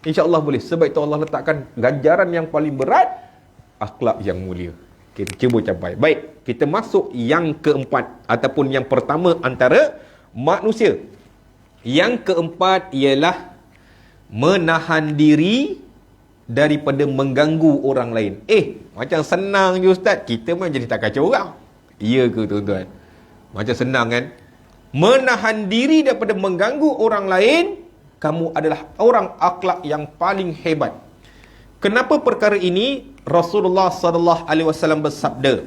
InsyaAllah boleh. Sebab itu Allah letakkan ganjaran yang paling berat, akhlak yang mulia. Kita cuba capai. Baik, kita masuk yang keempat. Ataupun yang pertama antara manusia. Yang keempat ialah menahan diri daripada mengganggu orang lain. Macam senang je Ustaz. Kita pun jadi tak kacau orang. Ya ke tuan-tuan? Macam senang kan? Menahan diri daripada mengganggu orang lain, kamu adalah orang akhlak yang paling hebat. Kenapa perkara ini? Rasulullah sallallahu alaihi wasallam bersabda,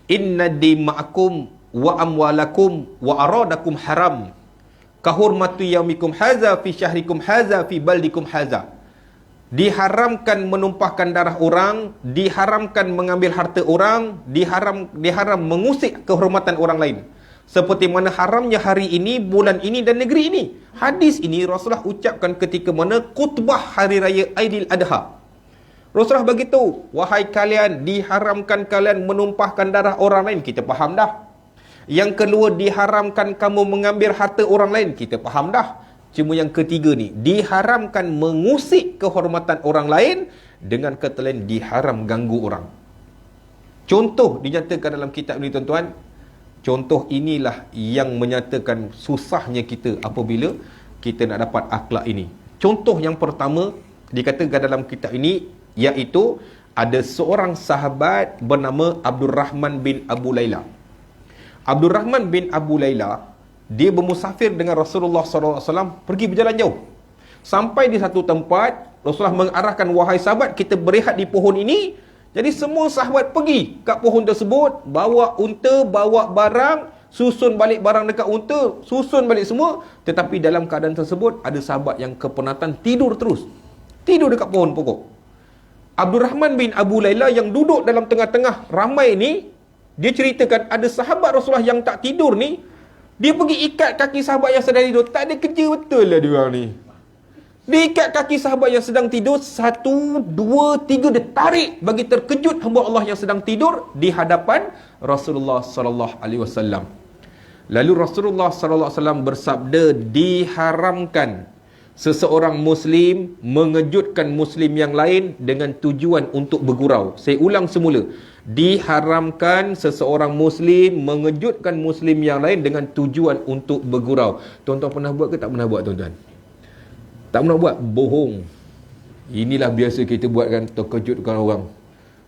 "Inna dima'akum wa amwalakum wa aradakum haram. Kahurmatu yaumikum haza fi syahrikum haza fi baldikum haza." Diharamkan menumpahkan darah orang, diharamkan mengambil harta orang, diharam mengusik kehormatan orang lain. Seperti mana haramnya hari ini, bulan ini dan negeri ini. Hadis ini Rasulullah ucapkan ketika mana khutbah hari raya Aidil Adha. Rasulullah begitu, wahai kalian, diharamkan kalian menumpahkan darah orang lain. Kita faham dah. Yang kedua, diharamkan kamu mengambil harta orang lain. Kita faham dah. Cuma yang ketiga ni, diharamkan mengusik kehormatan orang lain. Dengan kata lain, diharam ganggu orang. Contoh dinyatakan dalam kitab ini tuan-tuan. Contoh inilah yang menyatakan susahnya kita apabila kita nak dapat akhlak ini. Contoh yang pertama dikatakan dalam kitab ini, iaitu ada seorang sahabat bernama Abdul Rahman bin Abu Layla. Abdul Rahman bin Abu Layla, dia bermusafir dengan Rasulullah SAW, pergi berjalan jauh. Sampai di satu tempat, Rasulullah mengarahkan, wahai sahabat, kita berehat di pohon ini. Jadi semua sahabat pergi kat pohon tersebut, bawa unta, bawa barang, susun balik barang dekat unta, susun balik semua. Tetapi dalam keadaan tersebut, ada sahabat yang kepenatan tidur terus. Tidur dekat pohon pokok. Abdul Rahman bin Abu Layla yang duduk dalam tengah-tengah ramai ni, dia ceritakan ada sahabat Rasulullah yang tak tidur ni, dia pergi ikat kaki sahabat yang sedang tidur. Tak ada kerja betul lah dia orang ni. Dia ikat kaki sahabat yang sedang tidur, 1, 2, 3, dia tarik bagi terkejut hamba Allah yang sedang tidur di hadapan Rasulullah sallallahu alaihi wasallam. Lalu Rasulullah sallallahu alaihi wasallam bersabda, diharamkan seseorang muslim mengejutkan muslim yang lain dengan tujuan untuk bergurau. Saya ulang semula. Diharamkan seseorang muslim mengejutkan muslim yang lain dengan tujuan untuk bergurau. Tuan-tuan pernah buat ke tak pernah buat, tuan-tuan? Tak pernah buat? Bohong. Inilah biasa kita buat kan, terkejutkan orang.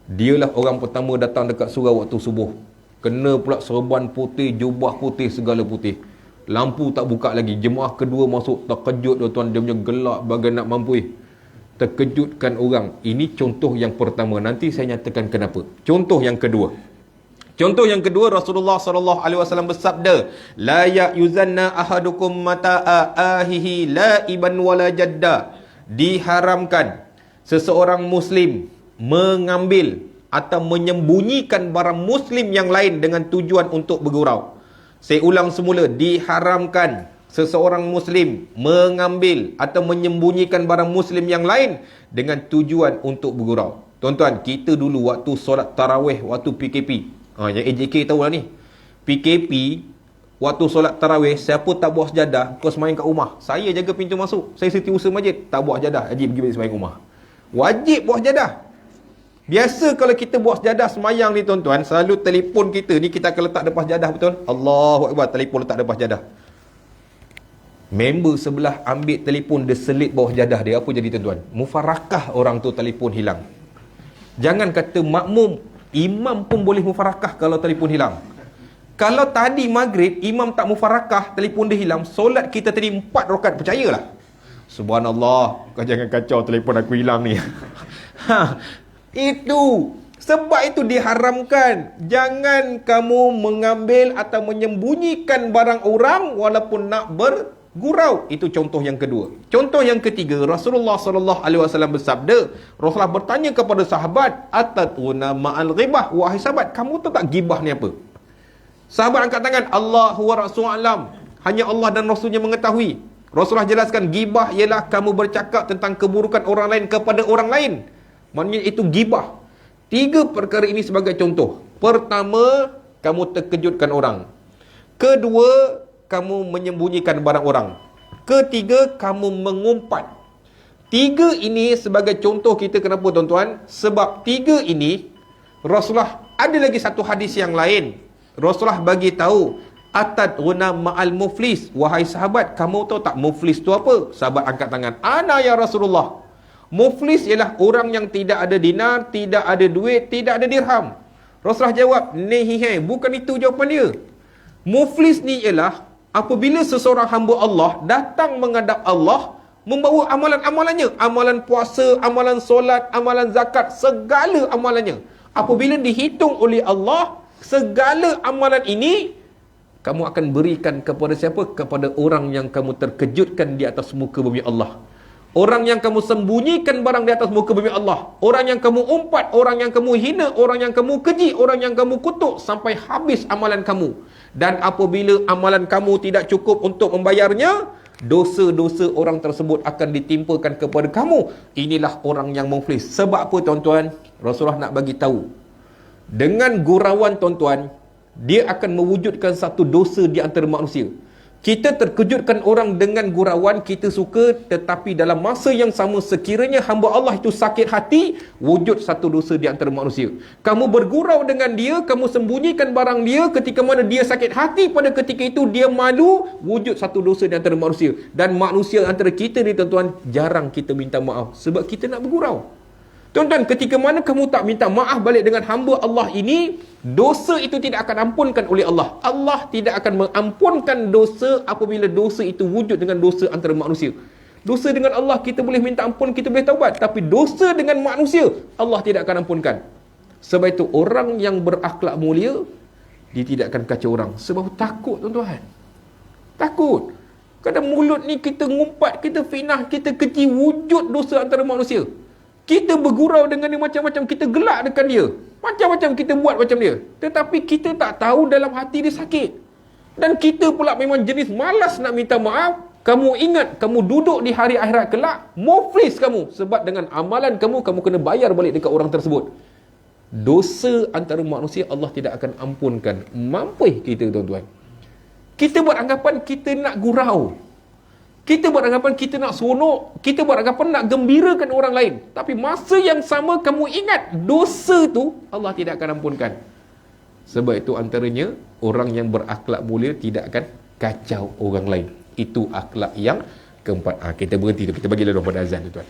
Dialah orang pertama datang dekat surau waktu subuh. Kena pula serban putih, jubah putih, segala putih. Lampu tak buka lagi. Jemaah kedua masuk, terkejut tuan-tuan. Dia punya gelap bagai nak mampu. Terkejutkan orang. Ini contoh yang pertama. Nanti saya nyatakan kenapa. Contoh yang kedua. Rasulullah sallallahu alaihi wasallam bersabda, la ya'yuzanna ahadukum mata'a ahihi la'iban wala jadda. Diharamkan seseorang muslim mengambil atau menyembunyikan barang muslim yang lain dengan tujuan untuk bergurau. Saya ulang semula, diharamkan seseorang muslim mengambil atau menyembunyikan barang muslim yang lain dengan tujuan untuk bergurau. Tuan-tuan, kita dulu waktu solat tarawih, waktu PKP, yang AJK tahu lah ni, PKP, waktu solat tarawih, siapa tak buat sejadah, kau semayang kat rumah. Saya jaga pintu masuk, saya setiausaha masjid, tak buat sejadah, Haji pergi balik semayang rumah. Wajib buat sejadah. Biasa kalau kita buat sejadah semayang ni tuan-tuan, selalu telefon kita ni kita akan letak depan sejadah, betul? Allahu Akbar, telefon letak depan sejadah. Member sebelah ambil telefon, dia selit bawah sejadah dia, apa jadi tuan-tuan? Mufarakah orang tu telefon hilang. Jangan kata makmum, imam pun boleh mufarakah kalau telefon hilang. Kalau tadi maghrib, imam tak mufarakah, telefon dia hilang, solat kita tadi 4 rakaat, percayalah. Subhanallah, kau jangan kacau telefon aku hilang ni. Itu sebab itu diharamkan. Jangan kamu mengambil atau menyembunyikan barang orang walaupun nak bergurau. Itu contoh yang kedua. Contoh yang ketiga, Rasulullah sallallahu alaihi wasallam bersabda, Rasulullah bertanya kepada sahabat, atatuna ma'al ghibah, wahai sahabat, kamu tahu tak gibah ni apa? Sahabat angkat tangan, Allahu wa rasul alam, hanya Allah dan Rasulnya mengetahui. Rasulullah jelaskan, gibah ialah kamu bercakap tentang keburukan orang lain kepada orang lain. Maknanya itu gibah. 3 perkara ini sebagai contoh. Pertama, kamu terkejutkan orang. Kedua, kamu menyembunyikan barang orang. Ketiga, kamu mengumpat. 3 ini sebagai contoh kita. Kenapa tuan-tuan? Sebab 3 ini, Rasulullah ada lagi satu hadis yang lain. Rasulullah bagi tahu, atadruna ma'al muflis. Wahai sahabat, kamu tahu tak muflis tu apa? Sahabat angkat tangan. Ana ya Rasulullah. Muflis ialah orang yang tidak ada dinar, tidak ada duit, tidak ada dirham. Rasulullah jawab, nehihe, bukan itu jawapan dia. Muflis ni ialah apabila seseorang hamba Allah datang menghadap Allah, membawa amalan-amalannya, amalan puasa, amalan solat, amalan zakat, segala amalannya. Apabila dihitung oleh Allah, segala amalan ini kamu akan berikan kepada siapa? Kepada orang yang kamu terkejutkan di atas muka bumi Allah. Orang yang kamu sembunyikan barang di atas muka bumi Allah. Orang yang kamu umpat, orang yang kamu hina, orang yang kamu keji, orang yang kamu kutuk sampai habis amalan kamu. Dan apabila amalan kamu tidak cukup untuk membayarnya, dosa-dosa orang tersebut akan ditimpakan kepada kamu. Inilah orang yang muflis. Sebab apa tuan-tuan? Rasulullah nak bagi tahu. Dengan gurauan tuan-tuan, dia akan mewujudkan satu dosa di antara manusia. Kita terkejutkan orang dengan gurauan, kita suka, tetapi dalam masa yang sama sekiranya hamba Allah itu sakit hati, wujud satu dosa di antara manusia. Kamu bergurau dengan dia, kamu sembunyikan barang dia, ketika mana dia sakit hati pada ketika itu, dia malu, wujud satu dosa di antara manusia. Dan manusia antara kita ni tuan-tuan, jarang kita minta maaf sebab kita nak bergurau. Tuan-tuan, ketika mana kamu tak minta maaf balik dengan hamba Allah ini, dosa itu tidak akan ampunkan oleh Allah. Allah tidak akan mengampunkan dosa apabila dosa itu wujud dengan dosa antara manusia. Dosa dengan Allah kita boleh minta ampun, kita boleh taubat. Tapi dosa dengan manusia, Allah tidak akan ampunkan. Sebab itu orang yang berakhlak mulia, Dia tidak akan kacau orang. Sebab takut, tuan-tuan. Takut. Kadang mulut ni kita ngumpat, kita fitnah, kita keji wujud dosa antara manusia. Kita bergurau dengan dia macam-macam, kita gelak dekat dia. Macam-macam kita buat macam dia. Tetapi kita tak tahu dalam hati dia sakit. Dan kita pula memang jenis malas nak minta maaf. Kamu ingat, kamu duduk di hari akhirat kelak, muflis kamu. Sebab dengan amalan kamu, kamu kena bayar balik dekat orang tersebut. Dosa antara manusia Allah tidak akan ampunkan. Mampus kita, tuan-tuan. Kita buat anggapan kita nak gurau. Kita buat anggapan kita nak seronok. Kita buat anggapan nak gembirakan orang lain. Tapi masa yang sama kamu ingat, dosa tu Allah tidak akan ampunkan. Sebab itu antaranya, orang yang berakhlak mulia tidak akan kacau orang lain. Itu akhlak yang keempat. Kita berhenti tu. Kita bagi lalu pada azan, tuan-tuan.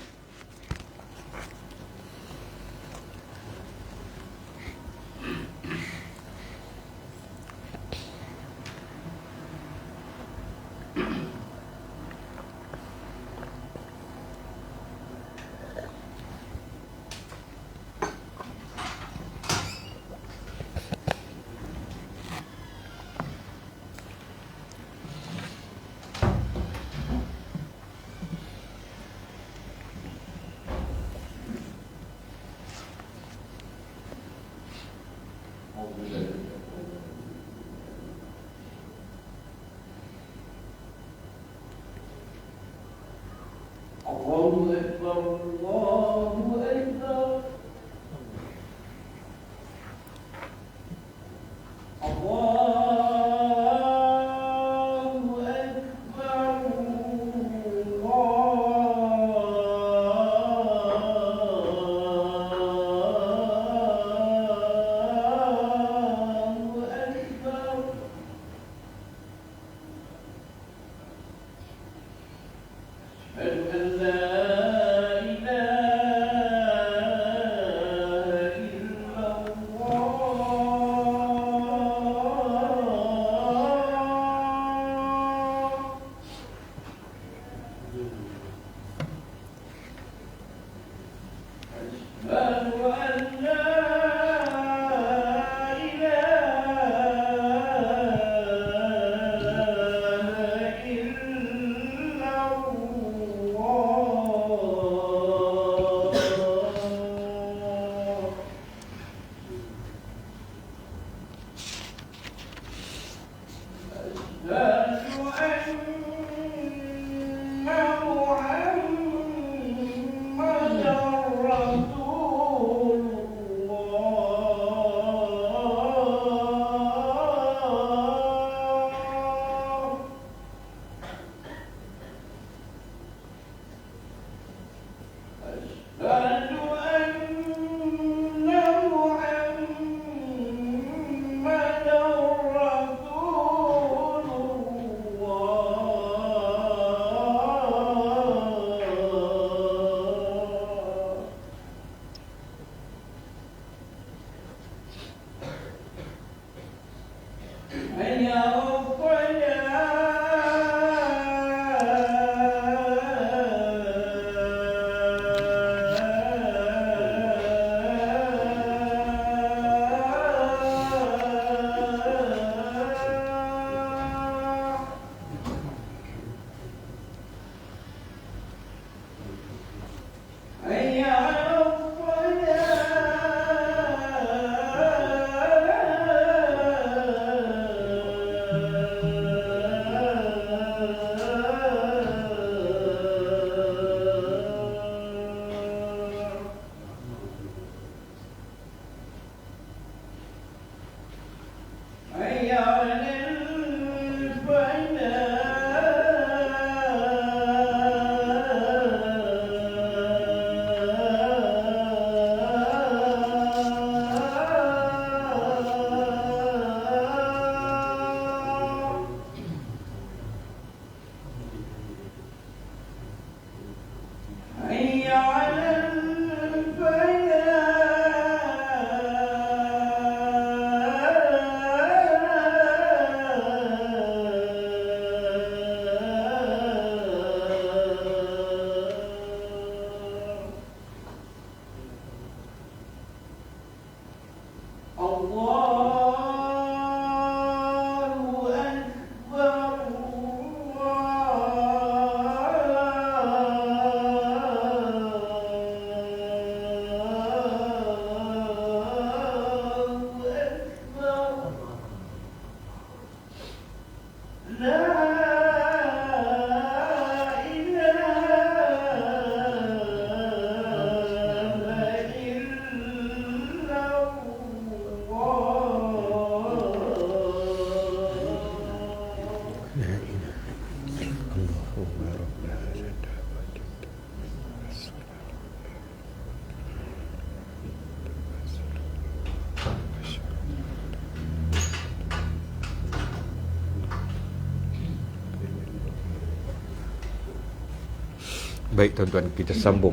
Baik tuan-tuan, kita sambung.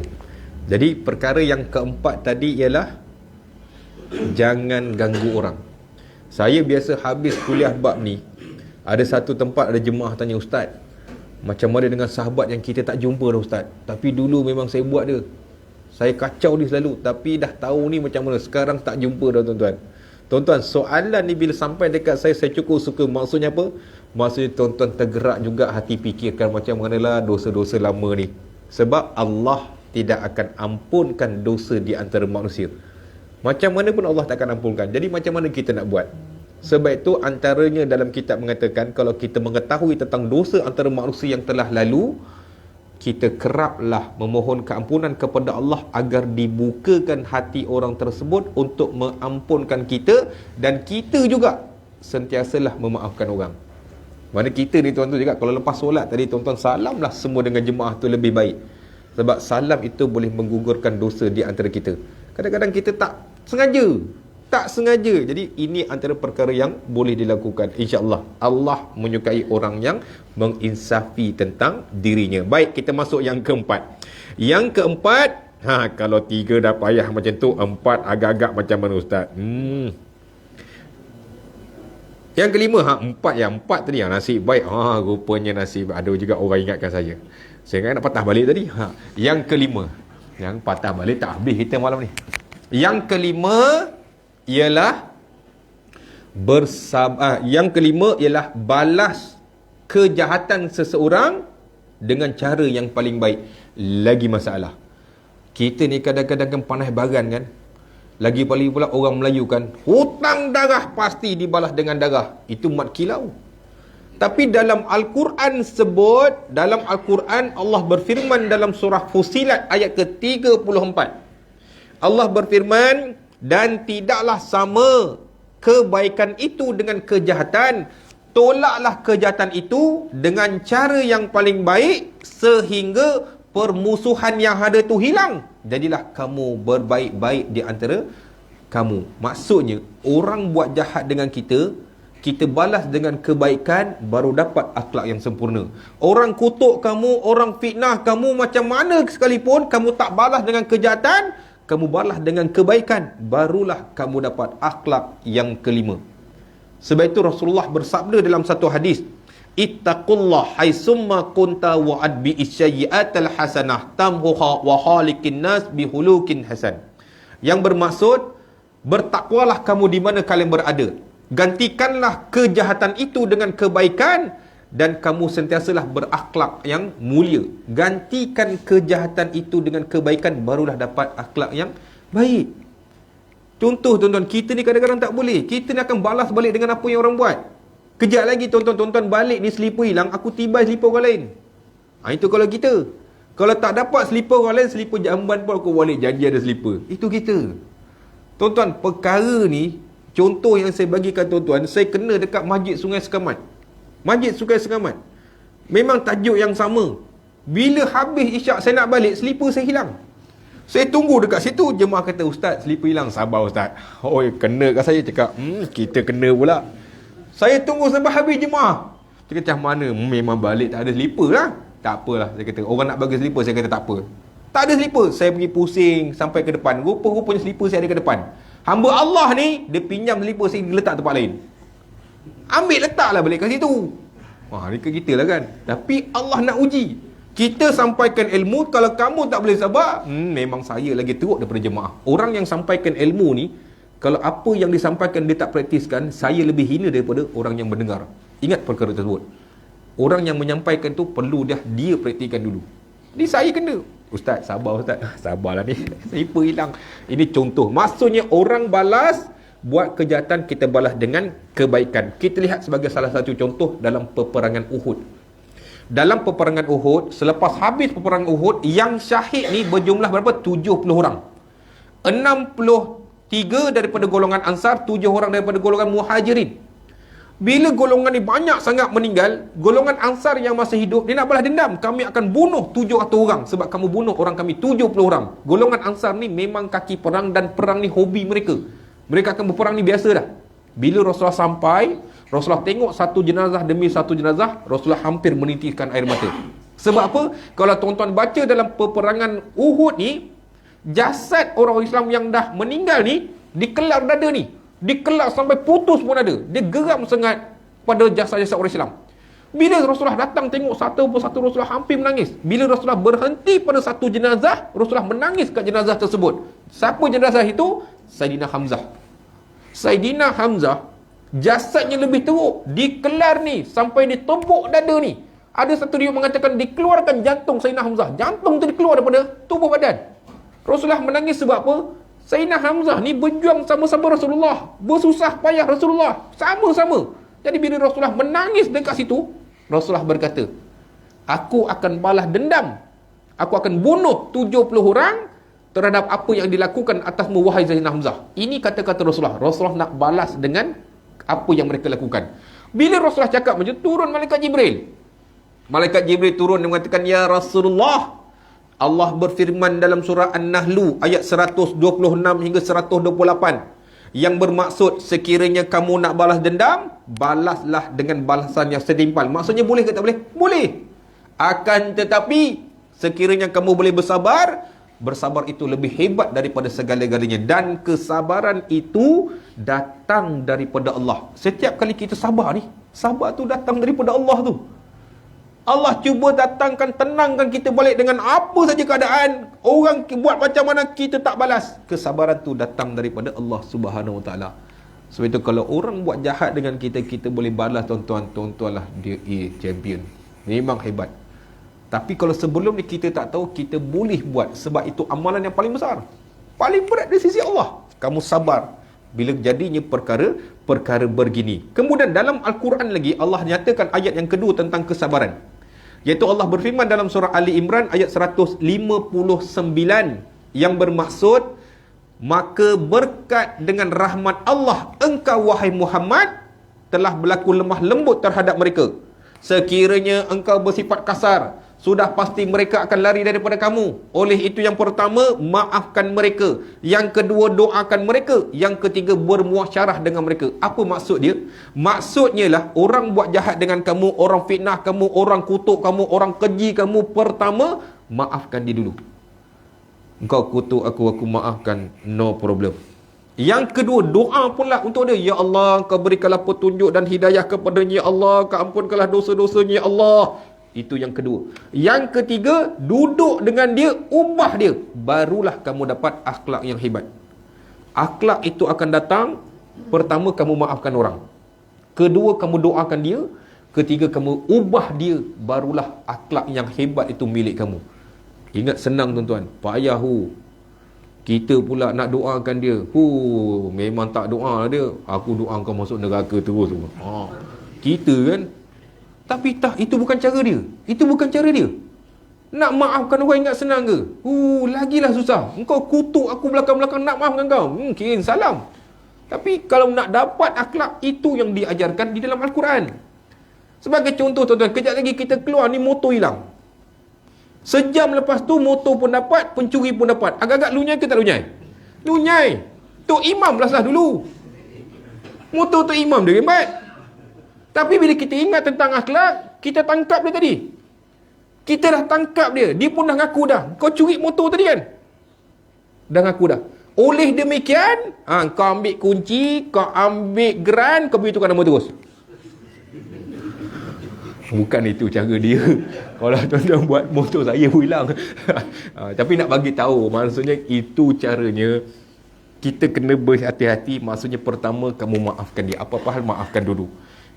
Jadi perkara yang keempat tadi ialah jangan ganggu orang. Saya biasa habis kuliah bab ni, ada satu tempat ada jemaah tanya, ustaz, macam mana dengan sahabat yang kita tak jumpa dah ustaz, tapi dulu memang saya buat dia, saya kacau dia selalu, tapi dah tahu ni macam mana, sekarang tak jumpa dah tuan-tuan. Tuan-tuan, soalan ni bila sampai dekat saya cukup suka. Maksudnya apa? Maksudnya tuan-tuan tergerak juga hati fikirkan macam manalah dosa-dosa lama ni. Sebab Allah tidak akan ampunkan dosa di antara manusia. Macam mana pun Allah tak akan ampunkan. Jadi macam mana kita nak buat? Sebab itu antaranya dalam kitab mengatakan, kalau kita mengetahui tentang dosa antara manusia yang telah lalu, kita keraplah memohon keampunan kepada Allah agar dibukakan hati orang tersebut untuk mengampunkan kita, dan kita juga sentiasalah memaafkan orang. Mana kita ni tuan-tuan juga, kalau lepas solat tadi tuan-tuan salamlah semua dengan jemaah tu lebih baik. Sebab salam itu boleh menggugurkan dosa di antara kita. Kadang-kadang kita tak sengaja. Jadi ini antara perkara yang boleh dilakukan. InsyaAllah Allah menyukai orang yang menginsafi tentang dirinya. Baik, kita masuk yang keempat. Yang keempat, kalau 3 dah payah macam tu, 4 agak-agak macam mana ustaz? Yang kelima, 4 tadi nasib baik. Rupanya nasib. Ada juga orang ingatkan saya. Saya ingat nak patah balik tadi. Yang kelima. Yang patah balik tak habis kita malam ni. Yang kelima ialah bersabar. Yang kelima ialah balas kejahatan seseorang dengan cara yang paling baik. Lagi masalah, kita ni kadang-kadang kan panas baran kan. Lagi paling pula orang Melayu kan, hutang darah pasti dibalas dengan darah. Itu mat kilau. Tapi dalam Al-Quran sebut, dalam Al-Quran Allah berfirman dalam surah Fusilat ayat ke-34. Allah berfirman, dan tidaklah sama kebaikan itu dengan kejahatan. Tolaklah kejahatan itu dengan cara yang paling baik sehingga permusuhan yang ada tu hilang. Jadilah kamu berbaik-baik di antara kamu. Maksudnya, orang buat jahat dengan kita, kita balas dengan kebaikan, baru dapat akhlak yang sempurna. Orang kutuk kamu, orang fitnah kamu macam mana sekalipun, kamu tak balas dengan kejahatan, kamu balas dengan kebaikan, barulah kamu dapat akhlak yang kelima. Sebab itu Rasulullah bersabda dalam satu hadis, ittaqullah haitsumma kunta wa adbi isyayi'atal hasanah tamhuha wa khaliqin nas bihulukin hasan. Yang bermaksud, bertakwalah kamu di mana kalian berada, gantikanlah kejahatan itu dengan kebaikan, dan kamu sentiasalah berakhlak yang mulia. Gantikan kejahatan itu dengan kebaikan, barulah dapat akhlak yang baik. Contoh tuan-tuan, kita ni kadang-kadang tak boleh. Kita ni akan balas balik dengan apa yang orang buat. Kejap lagi tuan-tuan balik ni selipar hilang, aku tibai selipar orang lain. Itu kalau kita. Kalau tak dapat selipar orang lain, selipar jamban pun aku balik janji ada selipar. Itu kita. Tuan-tuan, perkara ni, contoh yang saya bagikan tuan-tuan, saya kena dekat Masjid Sungai Sekamat. Masjid Sungai Sekamat. Memang tajuk yang sama. Bila habis isyak saya nak balik, selipar saya hilang. Saya tunggu dekat situ, jemaah kata, ustaz, selipar hilang. Sabar ustaz. Kena kat saya. Cakap, kita kena pula. Saya tunggu sampai habis jemaah. Dia kata, mana? Memang balik tak ada selipar lah. Tak apalah. Saya kata, orang nak bagi selipar, saya kata tak apa. Tak ada selipar. Saya pergi pusing sampai ke depan. Rupa-rupanya selipar saya ada ke depan. Hamba Allah ni, dia pinjam selipar saya, dia letak tempat lain. Ambil letaklah balik kat situ. Ni ke kita lah kan. Tapi Allah nak uji. Kita sampaikan ilmu, kalau kamu tak boleh sabar, memang saya lagi teruk daripada jemaah. Orang yang sampaikan ilmu ni, kalau apa yang disampaikan dia tak praktiskan, saya lebih hina daripada orang yang mendengar. Ingat perkara tersebut. Orang yang menyampaikan tu perlu dia praktikan dulu. Jadi saya kena, ustaz, sabar ustaz. Sabarlah ni, selipar hilang. Ini contoh. Maksudnya orang balas buat kejahatan, kita balas dengan kebaikan. Kita lihat sebagai salah satu contoh dalam peperangan Uhud. Dalam peperangan Uhud, selepas habis peperangan Uhud, yang syahid ni berjumlah berapa? 70 orang. 63 daripada golongan Ansar, 7 orang daripada golongan Muhajirin. Bila golongan ni banyak sangat meninggal, golongan Ansar yang masih hidup, dia nak balas dendam. Kami akan bunuh 700 orang sebab kamu bunuh orang kami 70 orang. Golongan Ansar ni memang kaki perang, dan perang ni hobi mereka. Mereka akan berperang ni biasa dah. Bila Rasulullah sampai, Rasulullah tengok satu jenazah demi satu jenazah, Rasulullah hampir menitiskan air mata. Sebab apa? Kalau tuan-tuan baca dalam peperangan Uhud ni, jasad orang Islam yang dah meninggal ni dikelar dada ni, dikelar sampai putus pun ada. Dia geram sangat pada jasad-jasad orang Islam. Bila Rasulullah datang tengok satu persatu, Rasulullah hampir menangis. Bila Rasulullah berhenti pada satu jenazah, Rasulullah menangis kat jenazah tersebut. Siapa jenazah itu? Saidina Hamzah. Saidina Hamzah, jasadnya lebih teruk, dikelar ni sampai ditepuk dada ni. Ada satu riwayat mengatakan dikeluarkan jantung Saidina Hamzah. Jantung tu dikeluar daripada tubuh badan. Rasulullah menangis sebab apa? Saidina Hamzah ni berjuang sama-sama Rasulullah, bersusah payah Rasulullah, sama-sama. Jadi bila Rasulullah menangis dekat situ, Rasulullah berkata, aku akan balas dendam. Aku akan bunuh 70 orang terhadap apa yang dilakukan atasmu wahai Saidina Hamzah. Ini kata-kata Rasulullah. Rasulullah nak balas dengan apa yang mereka lakukan. Bila Rasulullah cakap macam, turun malaikat Jibril. Malaikat Jibril turun dan mengatakan, ya Rasulullah, Allah berfirman dalam surah An-Nahlu ayat 126 hingga 128 yang bermaksud sekiranya kamu nak balas dendam, balaslah dengan balasan yang setimpal. Maksudnya boleh ke tak boleh? Boleh. Akan tetapi sekiranya kamu boleh bersabar, bersabar itu lebih hebat daripada segala-galanya, dan kesabaran itu datang daripada Allah. Setiap kali kita sabar ni, sabar tu datang daripada Allah tu. Allah cuba datangkan, tenangkan kita balik dengan apa saja keadaan. Orang buat macam mana kita tak balas. Kesabaran tu datang daripada Allah Subhanahu Wa Taala. Sebab itu kalau orang buat jahat dengan kita, kita boleh balas, tuan-tuan. Tuan-tuanlah dia champion. Memang hebat. Tapi kalau sebelum ni kita tak tahu, kita boleh buat. Sebab itu amalan yang paling besar, paling berat di sisi Allah. Kamu sabar bila jadinya perkara begini. Kemudian dalam Al-Quran lagi, Allah nyatakan ayat yang kedua tentang kesabaran. Iaitu Allah berfirman dalam surah Ali Imran ayat 159 yang bermaksud, maka berkat dengan rahmat Allah engkau wahai Muhammad telah berlaku lemah lembut terhadap mereka. Sekiranya engkau bersifat kasar, sudah pasti mereka akan lari daripada kamu. Oleh itu yang pertama, maafkan mereka. Yang kedua, doakan mereka. Yang ketiga, bermuasyarah dengan mereka. Apa maksud dia? Maksudnya lah, orang buat jahat dengan kamu, orang fitnah kamu, orang kutuk kamu, orang keji kamu, pertama, maafkan dia dulu. Engkau kutuk aku maafkan, no problem. Yang kedua, doa pula untuk dia. Ya Allah, kau berikanlah petunjuk dan hidayah kepadanya. Ya Allah, kau ampunkanlah dosa-dosanya. Ya Allah. Itu yang kedua. Yang ketiga, duduk dengan dia, ubah dia. Barulah kamu dapat akhlak yang hebat. Akhlak itu akan datang, pertama kamu maafkan orang. Kedua, kamu doakan dia. Ketiga, kamu ubah dia. Barulah akhlak yang hebat itu milik kamu. Ingat, senang tuan-tuan. Payah kita pula nak doakan dia. Memang tak doa dia. Aku doa kau masuk neraka terus. Kita kan. Tapi tak, itu bukan cara dia. Itu bukan cara dia. Nak maafkan orang ingat senang ke? Lagilah susah. Engkau kutuk aku belakang-belakang nak maafkan kau. Kira salam. Tapi kalau nak dapat akhlak, itu yang diajarkan di dalam Al-Quran. Sebagai contoh tuan-tuan, kejap lagi kita keluar ni motor hilang. Sejam lepas tu motor pun dapat, pencuri pun dapat. Agak-agak lunyai ke tak lunyai? Lunyai. Tok Imam belasah dulu. Motor Tok Imam dia hebat. Tapi bila kita ingat tentang akhlak, kita tangkap dia tadi. Kita dah tangkap dia. Dia pun dah ngaku dah. Kau curi motor tadi kan? Dah ngaku dah. Oleh demikian, kau ambil kunci, kau ambil geran, kau pergi tukar nama terus. Bukan itu cara dia. Kalau tuan-tuan buat motor saya pun hilang. Tapi nak bagi tahu, maksudnya itu caranya. Kita kena berhati-hati. Maksudnya pertama, kamu maafkan dia. Apa-apa hal, maafkan dulu.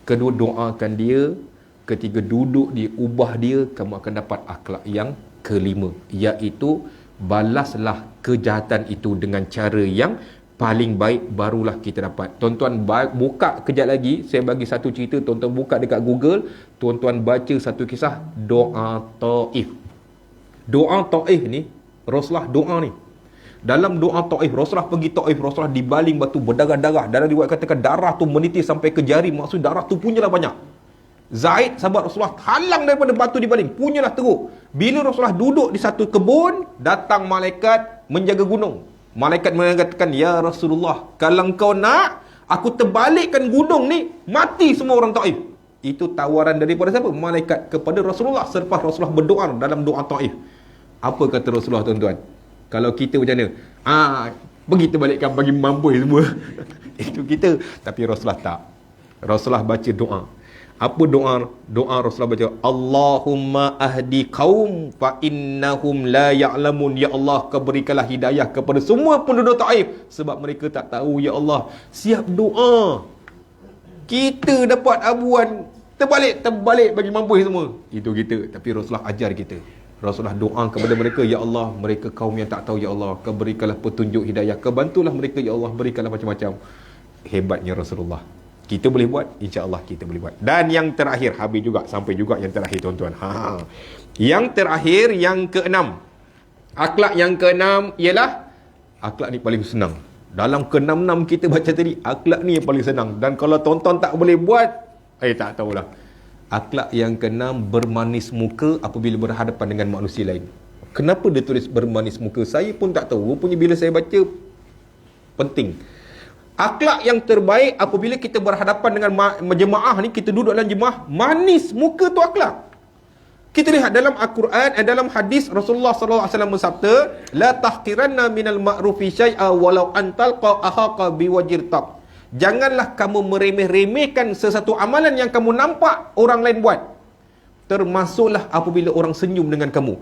Kedua, doakan dia. Ketiga, duduk dia, ubah dia. Kamu akan dapat akhlak yang kelima, iaitu balaslah kejahatan itu dengan cara yang paling baik. Barulah kita dapat. Tuan-tuan buka kejap lagi, saya bagi satu cerita. Tuan-tuan buka dekat Google, tuan-tuan baca satu kisah doa Taif. Doa Taif ni, Rasulullah doa ni. Dalam doa Taif, Rasulullah pergi Taif, Rasulullah dibaling batu berdarah-darah. Dalam riwayat katakan darah tu menitis sampai ke jari. Maksud darah tu punyalah banyak. Zaid sahabat Rasulullah halang daripada batu dibaling, punyalah teruk. Bila Rasulullah duduk di satu kebun, datang malaikat menjaga gunung. Malaikat mengatakan, ya Rasulullah, kalau kau nak, aku terbalikkan gunung ni, mati semua orang Taif. Itu tawaran daripada siapa? Malaikat kepada Rasulullah selepas Rasulullah berdoa dalam doa Taif. Apa kata Rasulullah, tuan-tuan? Kalau kita macam mana? Pergi kita balikkan bagi mampu semua. Itu kita. Tapi Rasulullah tak. Rasulullah baca doa. Apa doa? Doa Rasulullah baca, Allahumma ahdi qaum fa innahum la ya'lamun. Ya Allah, kau berikanlah hidayah kepada semua penduduk Taif sebab mereka tak tahu. Ya Allah, siap doa. Kita dapat abuan terbalik bagi mampu semua. Itu kita. Tapi Rasulullah ajar kita. Rasulullah doa kepada mereka, Ya Allah, mereka kaum yang tak tahu. Ya Allah, kau berikanlah petunjuk hidayah, kau bantulah mereka. Ya Allah, berikanlah macam-macam. Hebatnya Rasulullah. Kita boleh buat, insya-Allah kita boleh buat. Dan yang terakhir, habis juga, sampai juga yang terakhir, tuan-tuan. Yang terakhir, yang keenam. Akhlak yang keenam ialah akhlak ni paling senang. Dalam keenam-enam kita baca tadi, akhlak ni yang paling senang. Dan kalau tuan-tuan tak boleh buat, tak tahulah. Akhlak yang keenam, bermanis muka apabila berhadapan dengan manusia lain. Kenapa dia tulis bermanis muka? Saya pun tak tahu. Rupanya bila saya baca, penting. Akhlak yang terbaik apabila kita berhadapan dengan jemaah ni, kita duduk dalam jemaah, manis muka tu akhlak. Kita lihat dalam Al-Quran dan dalam hadis Rasulullah SAW bersabda, la tahqiranna minal ma'rufi syai'a walau antalqa ahaqa biwajirtab. Janganlah kamu meremeh-remehkan sesuatu amalan yang kamu nampak orang lain buat. Termasuklah apabila orang senyum dengan kamu.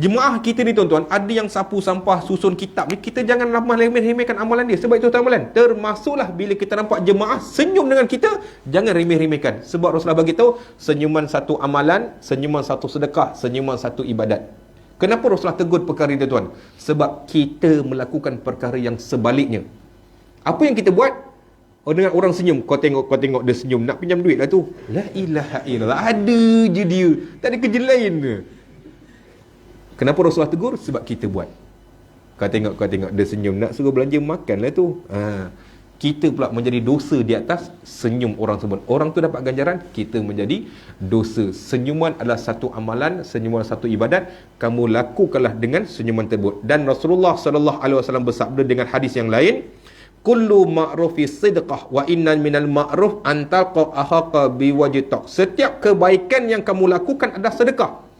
Jemaah kita ni, tuan-tuan, ada yang sapu sampah, susun kitab ni, kita jangan remeh-remehkan amalan dia. Sebab itu amalan. Termasuklah bila kita nampak jemaah senyum dengan kita, jangan remeh-remehkan. Sebab Rasulullah bagi tahu, senyuman satu amalan, senyuman satu sedekah, senyuman satu ibadat. Kenapa Rasulullah tegur perkara ini, tuan? Sebab kita melakukan perkara yang sebaliknya. Apa yang kita buat? Dengan orang senyum, kau tengok dia senyum, nak pinjam duit lah tu. La ilaha illallah, ada je dia, tak ada kerja lain ke? Kenapa Rasulullah tegur? Sebab kita buat. Kau tengok dia senyum, nak suruh belanja makan lah tu. Kita pula menjadi dosa di atas senyum orang tersebut. Orang tu dapat ganjaran, kita menjadi dosa. Senyuman adalah satu amalan, senyuman satu ibadat. Kamu lakukanlah dengan senyuman tersebut. Dan Rasulullah SAW bersabda dengan hadis yang lain, kullu ma'rufi sidqah wa inna minal ma'ruf an talqa ahaqa biwajhiq. Setiap kebaikan yang kamu lakukan adalah sedekah.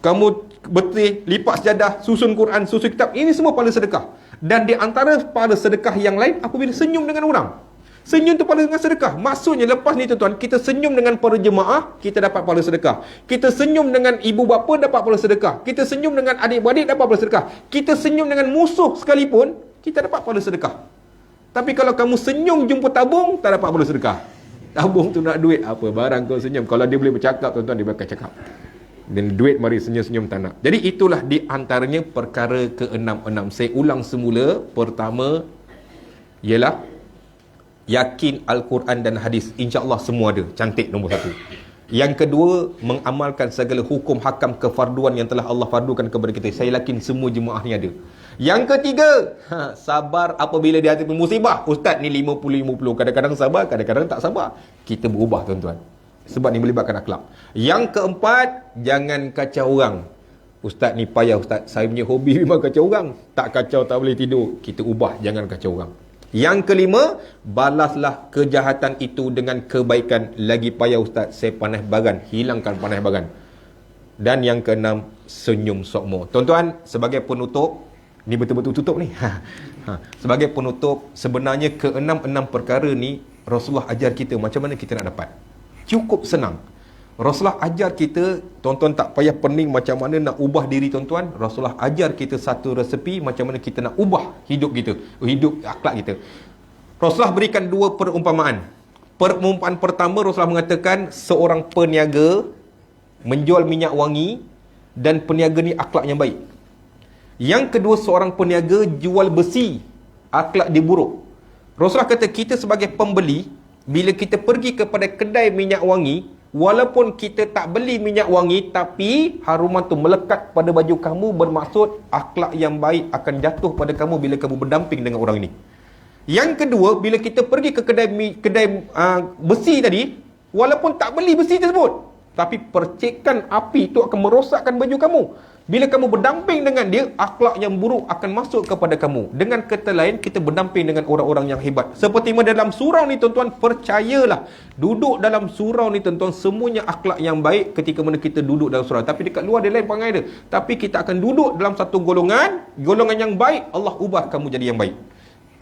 Kamu betul, lipat sejadah, susun Quran, susun kitab, ini semua pahala sedekah. Dan di antara pahala sedekah yang lain, apabila senyum dengan orang. Senyum tu pahala dengan sedekah. Maksudnya lepas ni, tuan-tuan, kita senyum dengan para jemaah, kita dapat pahala sedekah. Kita senyum dengan ibu bapa, dapat pahala sedekah. Kita senyum dengan adik-beradik, dapat pahala sedekah. Kita senyum dengan musuh sekalipun, kita dapat pahala sedekah. Tapi kalau kamu senyum jumpa tabung, tak dapat pahala sedekah. Tabung tu nak duit, apa barang kau senyum. Kalau dia boleh bercakap, tuan-tuan, dia bakal cakap. Dan duit mari senyum-senyum tak nak. Jadi itulah di antaranya perkara ke-6. Saya ulang semula. Pertama ialah yakin Al-Quran dan hadis. InsyaAllah semua ada. Cantik nombor 1. Yang kedua, mengamalkan segala hukum hakam kefarduan yang telah Allah fardukan kepada kita. Saya yakin semua jemaah ni ada. Yang ketiga, sabar apabila dihadapi musibah. Ustaz ni 50-50. Kadang-kadang sabar, kadang-kadang tak sabar. Kita berubah, tuan-tuan. Sebab ni melibatkan akhlak. Yang keempat, jangan kacau orang. Ustaz ni payah, Ustaz. Saya punya hobi memang kacau orang. Tak kacau, tak boleh tidur. Kita ubah, jangan kacau orang. Yang kelima, balaslah kejahatan itu dengan kebaikan. Lagi payah, Ustaz. Saya panas bagan. Hilangkan panas bagan. Dan yang keenam, senyum sokmo. Tuan-tuan, sebagai penutup, ni betul-betul tutup ni. Sebagai penutup, sebenarnya ke-6 perkara ni, Rasulullah ajar kita macam mana kita nak dapat. Cukup senang. Rasulullah ajar kita, tuan-tuan tak payah pening macam mana nak ubah diri tuan-tuan. Rasulullah ajar kita satu resepi macam mana kita nak ubah hidup kita, hidup akhlak kita. Rasulullah berikan 2 perumpamaan. Perumpamaan pertama, Rasulullah mengatakan seorang peniaga menjual minyak wangi dan peniaga ni akhlak yang baik. Yang kedua, seorang peniaga jual besi, akhlak dia buruk. Rasulullah kata kita sebagai pembeli, bila kita pergi kepada kedai minyak wangi, walaupun kita tak beli minyak wangi, tapi haruman tu melekat pada baju kamu, bermaksud akhlak yang baik akan jatuh pada kamu bila kamu berdamping dengan orang ini. Yang kedua, bila kita pergi ke kedai besi tadi, walaupun tak beli besi tersebut, tapi percikan api itu akan merosakkan baju kamu. Bila kamu berdamping dengan dia, akhlak yang buruk akan masuk kepada kamu. Dengan kata lain, kita berdamping dengan orang-orang yang hebat. Seperti mana dalam surau ni tuan-tuan, percayalah, duduk dalam surau ni tuan-tuan, semuanya akhlak yang baik ketika mana kita duduk dalam surau. Tapi dekat luar dia lain perangai dia. Tapi kita akan duduk dalam satu golongan yang baik, Allah ubah kamu jadi yang baik.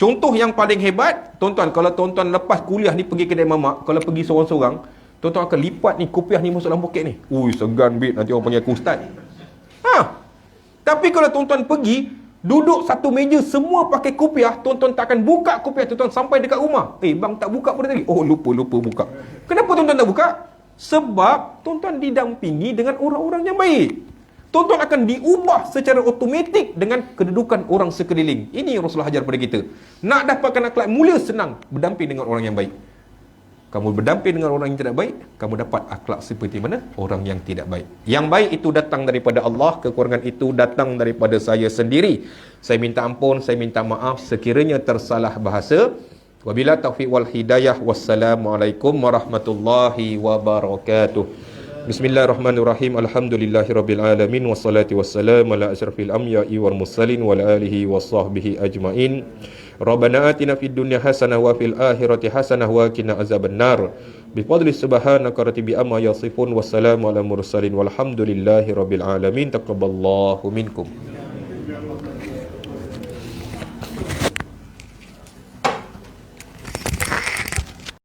Contoh yang paling hebat, tuan-tuan, kalau tuan-tuan lepas kuliah ni pergi kedai mamak, kalau pergi seorang-seorang, tuan-tuan akan lipat ni kopiah ni masuk dalam poket ni. Ui, segan bit, nanti orang panggil aku ustaz. Tapi kalau tuan-tuan pergi duduk satu meja semua pakai kopiah, tuan-tuan tak akan buka kopiah tuan-tuan sampai dekat rumah. Bang tak buka pada tadi. Oh, lupa buka. Kenapa tuan-tuan tak buka? Sebab tuan-tuan didampingi dengan orang-orang yang baik. Tuan-tuan akan diubah secara automatik dengan kedudukan orang sekeliling. Ini yang Rasulullah ajar pada kita. Nak dapatkan akhlak mulia senang, berdamping dengan orang yang baik. Kamu berdamping dengan orang yang tidak baik, kamu dapat akhlak seperti mana orang yang tidak baik. Yang baik itu datang daripada Allah, kekurangan itu datang daripada saya sendiri. Saya minta ampun, saya minta maaf sekiranya tersalah bahasa. Wabila taufiq wal hidayah. Wassalamualaikum warahmatullahi wabarakatuh. Bismillahirrahmanirrahim. Alhamdulillahirabbil alamin wassalatu wassalamu ala asyrafil anbiya'i wal mursalin wa ala alihi washabbihi ajmain. Rabbana atina fid dunya hasanah wa fil akhirati hasanah wa qina azabannar. Bi fadli subhanaka rabbi amma yasifun wassalamu ala mursalin walhamdulillahi rabbil alamin. Taqabbalallahu minkum.